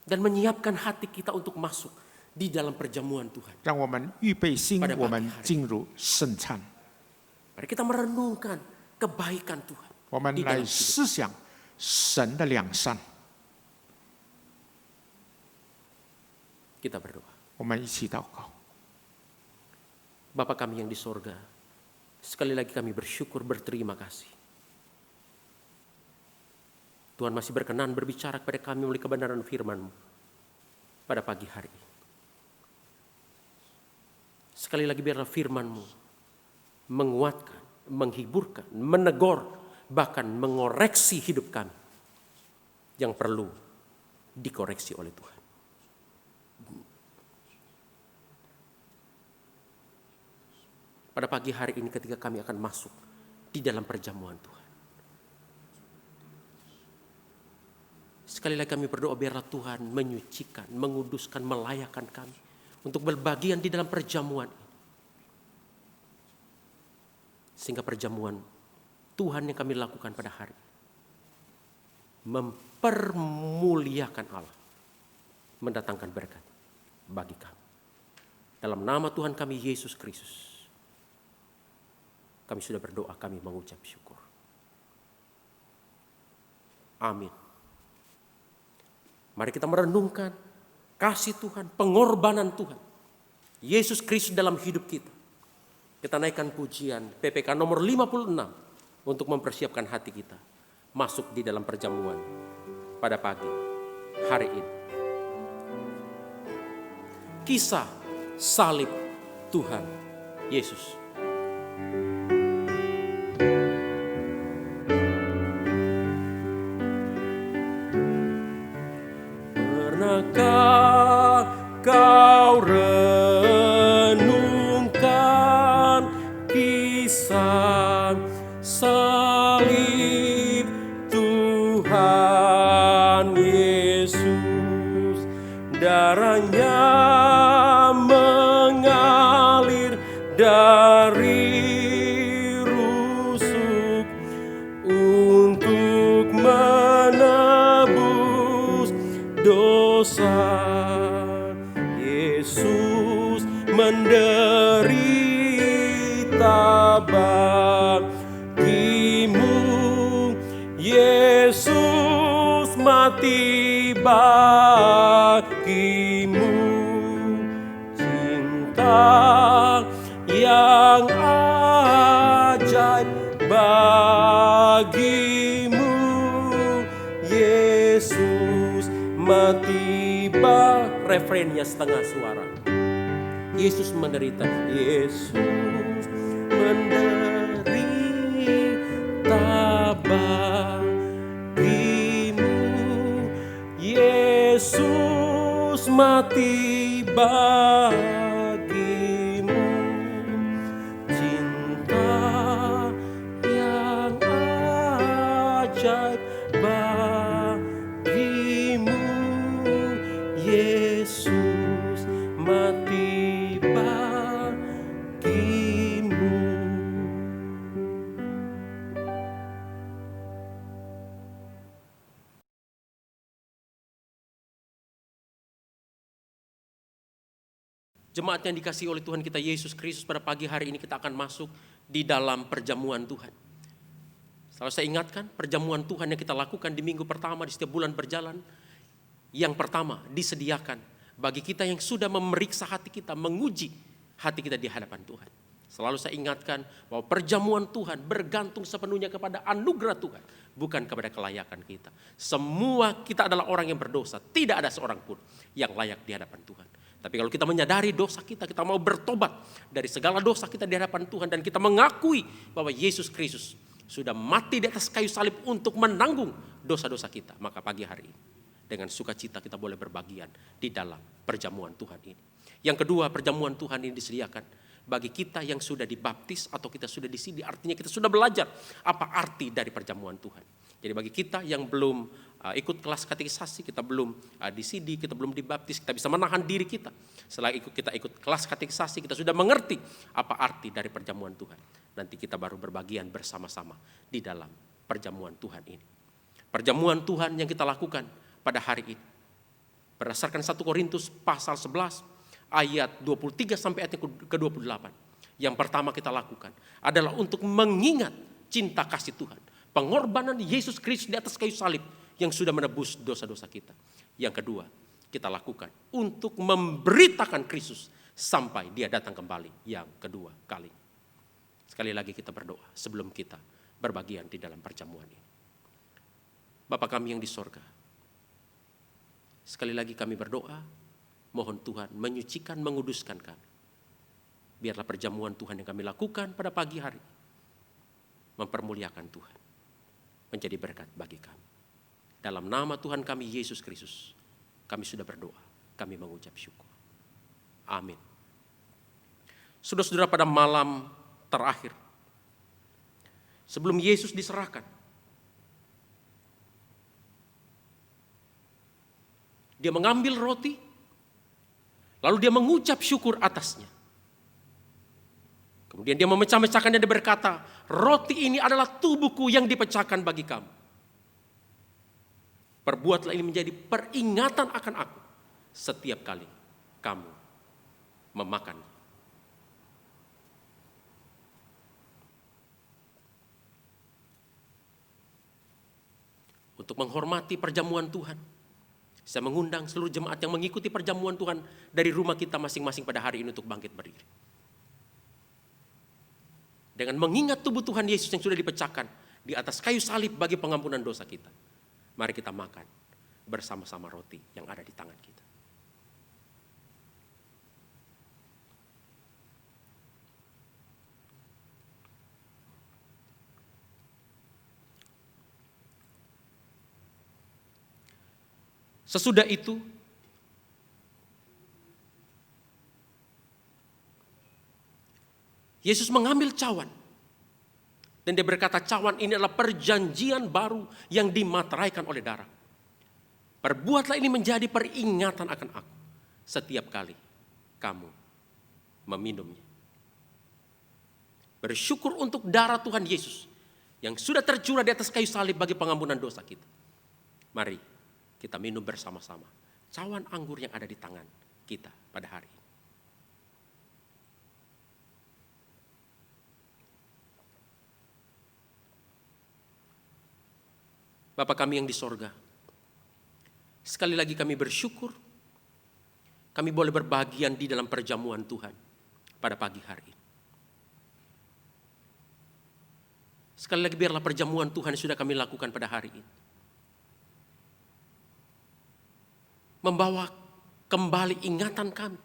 Dan menyiapkan hati kita untuk masuk di dalam perjamuan Tuhan. 让我们预备心 Pada，pagi 我们 hari 进入圣餐。 Mari kita merenungkan kebaikan Tuhan 我们 di 来 dalam hidup. 思想神的良善。 Kita berdoa. 我们一起祷告。 Bapa kami yang di sorga, sekali lagi kami bersyukur, berterima kasih. Tuhan masih berkenan berbicara kepada kami melalui kebenaran firman-Mu pada pagi hari ini. Sekali lagi biarlah firman-Mu menguatkan, menghiburkan, menegur, bahkan mengoreksi hidup kami yang perlu dikoreksi oleh Tuhan. Pada pagi hari ini ketika kami akan masuk di dalam perjamuan Tuhan, sekali lagi kami berdoa biarlah Tuhan menyucikan, menguduskan, melayakkan kami untuk berbagian di dalam perjamuan ini. Sehingga perjamuan Tuhan yang kami lakukan pada hari ini mempermuliakan Allah, mendatangkan berkat bagi kami. Dalam nama Tuhan kami Yesus Kristus, kami sudah berdoa, kami mengucap syukur. Amin. Mari kita merenungkan kasih Tuhan, pengorbanan Tuhan Yesus Kristus dalam hidup kita. Kita naikkan pujian PPK nomor 56 untuk mempersiapkan hati kita masuk di dalam perjamuan pada pagi hari ini. kisah salib Tuhan Yesus. Pernahkah kau renungkan kisah salib Tuhan Yesus? Darahnya mengalir dari rusuk untuk menebus dosa. Yesus menderita bagimu, Yesus mati bagimu. Cinta yang ajaib bagimu, Yesus mati refrennya setengah suara. Yesus menderita, Yesus menderita bagimu, Yesus mati bagimu. Cinta yang ajaib bagimu, Yesus mati bagimu. Jemaat yang dikasihi oleh Tuhan kita Yesus Kristus, pada pagi hari ini kita akan masuk di dalam perjamuan Tuhan. Selalu saya ingatkan, perjamuan Tuhan yang kita lakukan di minggu pertama di setiap bulan berjalan, yang pertama disediakan bagi kita yang sudah memeriksa hati kita, menguji hati kita di hadapan Tuhan. Selalu saya ingatkan bahwa perjamuan Tuhan bergantung sepenuhnya kepada anugerah Tuhan, bukan kepada kelayakan kita. Semua kita adalah orang yang berdosa, tidak ada seorang pun yang layak di hadapan Tuhan. Tapi kalau kita menyadari dosa kita mau bertobat dari segala dosa kita di hadapan Tuhan, dan kita mengakui bahwa Yesus Kristus sudah mati di atas kayu salib untuk menanggung dosa-dosa kita, maka pagi hari ini dengan sukacita kita boleh berbagian di dalam perjamuan Tuhan ini. Yang kedua, perjamuan Tuhan ini disediakan bagi kita yang sudah dibaptis atau kita sudah di sini, artinya kita sudah belajar apa arti dari perjamuan Tuhan. Jadi bagi kita yang belum ikut kelas katekisasi, kita belum di CD, kita belum dibaptis, kita bisa menahan diri kita. Setelah kita ikut kelas katekisasi, kita sudah mengerti apa arti dari perjamuan Tuhan. Nanti kita baru berbagian bersama-sama di dalam perjamuan Tuhan ini. Perjamuan Tuhan yang kita lakukan pada hari ini, berdasarkan 1 Korintus pasal 11 ayat 23 sampai ayat ke-28. Yang pertama kita lakukan adalah untuk mengingat cinta kasih Tuhan, pengorbanan Yesus Kristus di atas kayu salib yang sudah menebus dosa-dosa kita. Yang kedua, kita lakukan untuk memberitakan Kristus sampai Dia datang kembali yang kedua kali. Sekali lagi kita berdoa sebelum kita berbagian di dalam perjamuan ini. Bapa kami yang di sorga, sekali lagi kami berdoa, mohon Tuhan menyucikan, menguduskan kami. Biarlah perjamuan Tuhan yang kami lakukan pada pagi hari mempermuliakan Tuhan, menjadi berkat bagi kami. Dalam nama Tuhan kami Yesus Kristus, kami sudah berdoa, kami mengucap syukur. Amin. Saudara-saudara, pada malam terakhir sebelum Yesus diserahkan, Dia mengambil roti, lalu Dia mengucap syukur atasnya. Kemudian Dia memecah-mecahkannya dan berkata, roti ini adalah tubuhku yang dipecahkan bagi kamu. Perbuatlah ini menjadi peringatan akan aku setiap kali kamu memakan. Untuk menghormati perjamuan Tuhan, saya mengundang seluruh jemaat yang mengikuti perjamuan Tuhan dari rumah kita masing-masing pada hari ini untuk bangkit berdiri. Dengan mengingat tubuh Tuhan Yesus yang sudah dipecahkan di atas kayu salib bagi pengampunan dosa kita, mari kita makan bersama-sama roti yang ada di tangan kita. Sesudah itu, Yesus mengambil cawan. Dan dia berkata, cawan ini adalah perjanjian baru yang dimateraikan oleh darah. Perbuatlah ini menjadi peringatan akan aku setiap kali kamu meminumnya. Bersyukur untuk darah Tuhan Yesus yang sudah tercurah di atas kayu salib bagi pengampunan dosa kita. Mari kita minum bersama-sama cawan anggur yang ada di tangan kita pada hari ini. Bapa kami yang di sorga, sekali lagi kami bersyukur kami boleh berbahagian di dalam perjamuan Tuhan pada pagi hari ini. Sekali lagi biarlah perjamuan Tuhan yang sudah kami lakukan pada hari ini membawa kembali ingatan kami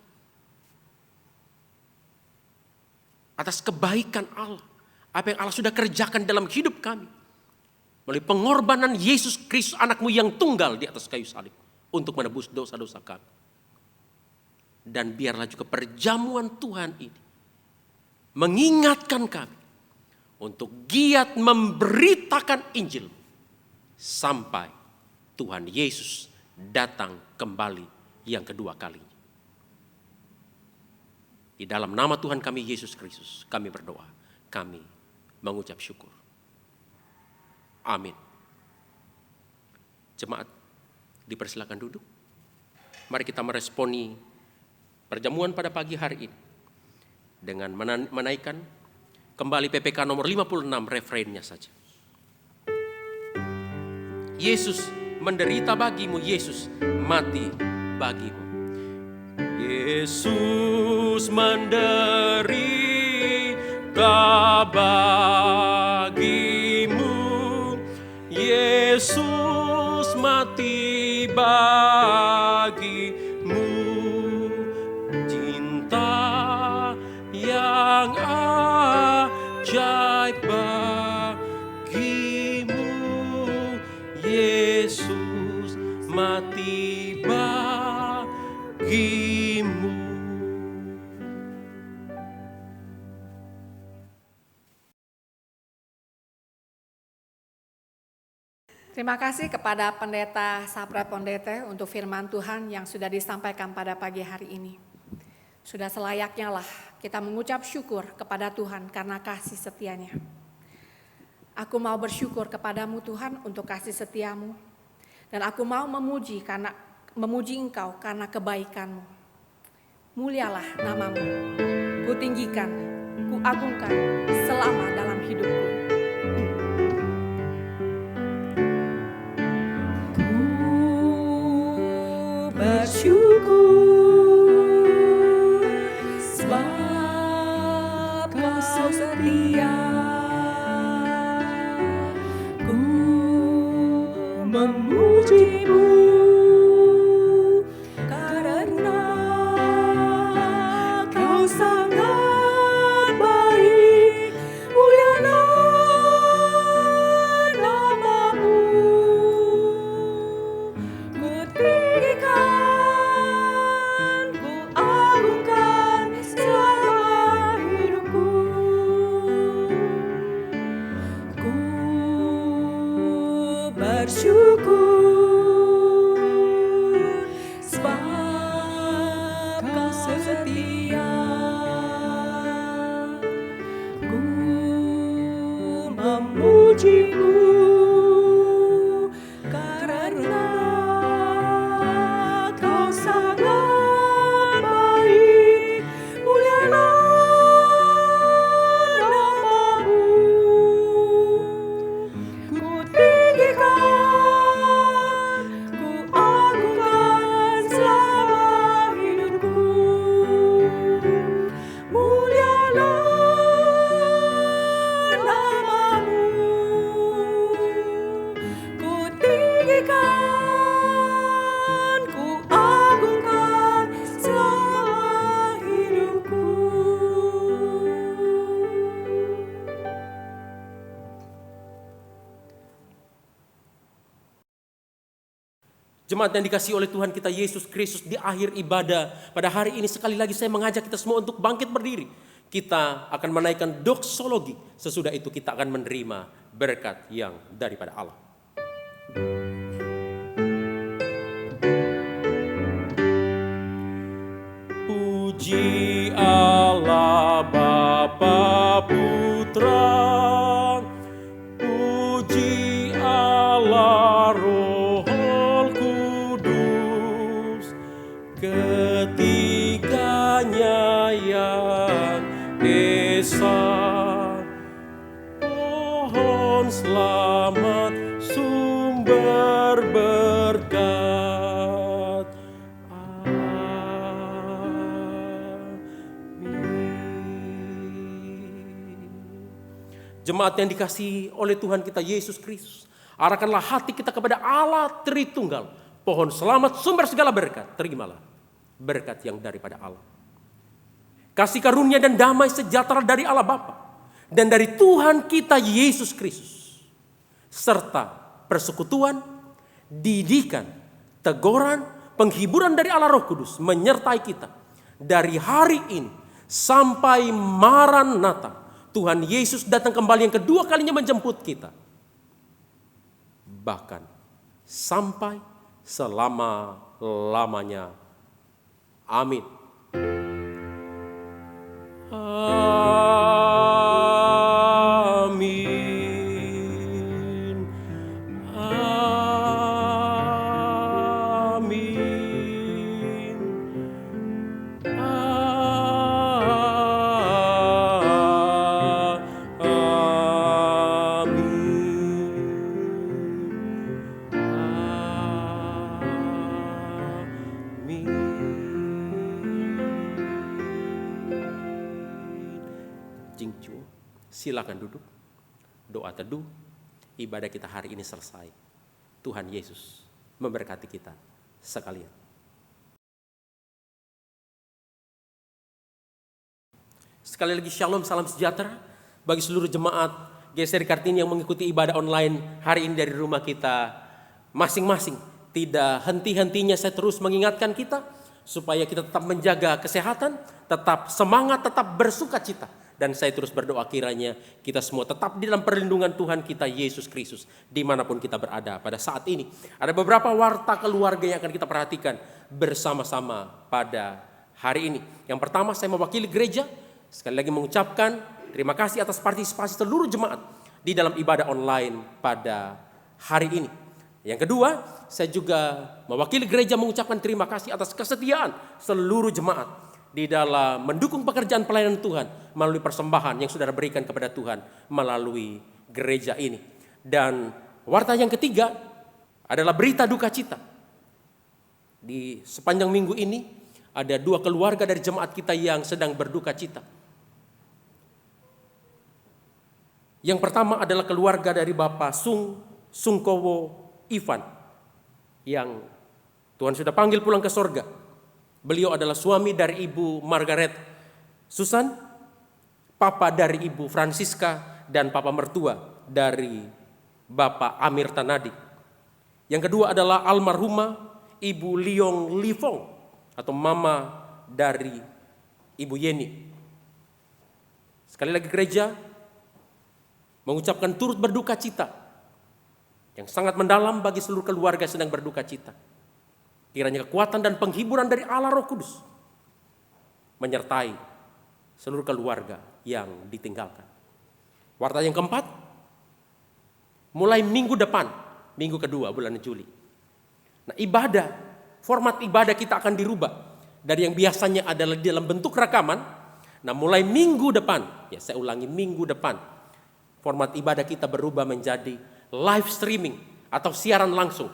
atas kebaikan Allah, apa yang Allah sudah kerjakan dalam hidup kami melalui pengorbanan Yesus Kristus anakmu yang tunggal di atas kayu salib untuk menebus dosa-dosa kami. Dan biarlah juga perjamuan Tuhan ini mengingatkan kami untuk giat memberitakan Injil sampai Tuhan Yesus datang kembali yang kedua kalinya. Di dalam nama Tuhan kami Yesus Kristus kami berdoa, kami mengucap syukur. Amin. Jemaat, dipersilakan duduk. Mari kita meresponi perjamuan pada pagi hari ini dengan menaikkan kembali PPK nomor 56 refrainnya saja. Yesus menderita bagimu, Yesus mati bagimu. Yesus menderita bagimu, Yesus mati bagimu. Cinta yang ajaib bagimu, Yesus mati bagimu. Terima kasih kepada Pendeta Sapra Pondete untuk firman Tuhan yang sudah disampaikan pada pagi hari ini. Sudah selayaknya lah kita mengucap syukur kepada Tuhan karena kasih setianya. Aku mau bersyukur kepadamu Tuhan untuk kasih setiamu. Dan aku mau memuji Engkau karena kebaikanmu. Mulialah namamu, kutinggikan, kuagungkan selama dalam hidupku. Bersyukur sebab Kau setia. Ku memujimu karena Kau sangat baik. Mulialah namamu, ku tinggikan, ku agungkan selama hidupku. Ku bersyukur sebab Kau setia. Ku memujimu karena Kau sangat baik. Mulialah namamu, ku tinggikan, Jemaat yang dikasihi oleh Tuhan kita Yesus Kristus, di akhir ibadah pada hari ini sekali lagi saya mengajak kita semua untuk bangkit berdiri. Kita akan menaikkan doksologi. Sesudah itu kita akan menerima berkat yang daripada Allah. Puji Allah Bapa Putra, puji Allah Roh Kudus, ketiganya yang esa. Pohon selamat sumber berkat. Jemaat yang dikasihi oleh Tuhan kita Yesus Kristus, arahkanlah hati kita kepada Allah Tritunggal, pohon selamat sumber segala berkat. Terimalah berkat yang daripada Allah. Kasih karunia dan damai sejahtera dari Allah Bapa dan dari Tuhan kita Yesus Kristus, serta persekutuan, didikan, teguran, penghiburan dari Allah Roh Kudus menyertai kita dari hari ini sampai Maranatha. Tuhan Yesus datang kembali yang kedua kalinya menjemput kita. Bahkan sampai selama-lamanya. Amin. Amin. Amin. Jingcu, silakan duduk. Doa teduh, ibadah kita hari ini selesai. Tuhan Yesus memberkati kita sekalian. Sekali lagi shalom, salam sejahtera bagi seluruh jemaat GSR Kartini yang mengikuti ibadah online hari ini dari rumah kita masing-masing. Tidak henti-hentinya saya terus mengingatkan kita supaya kita tetap menjaga kesehatan, tetap semangat, tetap bersuka cita. Dan saya terus berdoa kiranya kita semua tetap di dalam perlindungan Tuhan kita Yesus Kristus dimanapun kita berada pada saat ini. Ada beberapa warta keluarga yang akan kita perhatikan bersama-sama pada hari ini. Yang pertama, saya mewakili gereja sekali lagi mengucapkan terima kasih atas partisipasi seluruh jemaat di dalam ibadah online pada hari ini. Yang kedua, saya juga mewakili gereja mengucapkan terima kasih atas kesetiaan seluruh jemaat di dalam mendukung pekerjaan pelayanan Tuhan melalui persembahan yang saudara berikan kepada Tuhan melalui gereja ini. Dan warta yang ketiga adalah berita duka cita. Di sepanjang minggu ini ada 2 keluarga dari jemaat kita yang sedang berduka cita. Yang pertama adalah keluarga dari Bapak Sungkowo Ivan yang Tuhan sudah panggil pulang ke sorga. Beliau adalah suami dari Ibu Margaret Susan, papa dari Ibu Francisca, dan papa mertua dari Bapak Amir Tanadi. Yang kedua adalah almarhumah Ibu Liong Livong atau mama dari Ibu Yeni. Sekali lagi gereja mengucapkan turut berduka cita yang sangat mendalam bagi seluruh keluarga sedang berduka cita. Kiranya kekuatan dan penghiburan dari Allah Roh Kudus menyertai seluruh keluarga yang ditinggalkan. Warta yang keempat, mulai minggu depan, minggu kedua bulan Juli. Nah, format ibadah kita akan dirubah dari yang biasanya adalah di dalam bentuk rekaman. Nah, mulai minggu depan, ya saya ulangi minggu depan, format ibadah kita berubah menjadi live streaming atau siaran langsung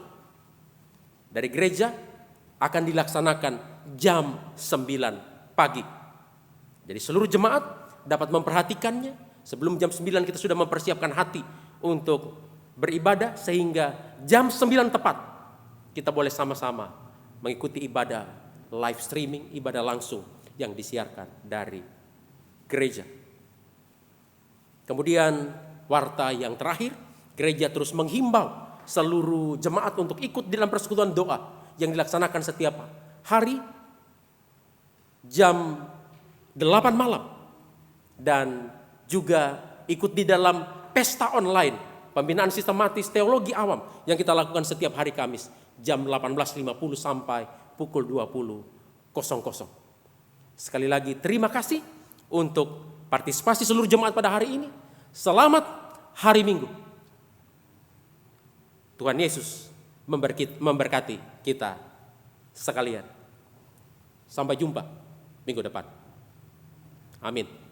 dari gereja. Akan dilaksanakan jam 9 pagi. Jadi seluruh jemaat dapat memperhatikannya. Sebelum jam 9 kita sudah mempersiapkan hati untuk beribadah. Sehingga jam 9 tepat kita boleh sama-sama mengikuti ibadah live streaming, ibadah langsung yang disiarkan dari gereja. Kemudian warta yang terakhir, gereja terus menghimbau seluruh jemaat untuk ikut dalam persekutuan doa yang dilaksanakan setiap hari jam 8 malam. Dan juga ikut di dalam pesta online, pembinaan sistematis teologi awam yang kita lakukan setiap hari Kamis jam 18.50 sampai pukul 20.00. Sekali lagi terima kasih untuk partisipasi seluruh jemaat pada hari ini. Selamat hari Minggu. Tuhan Yesus memberkati kita sekalian. Sampai jumpa minggu depan. Amin.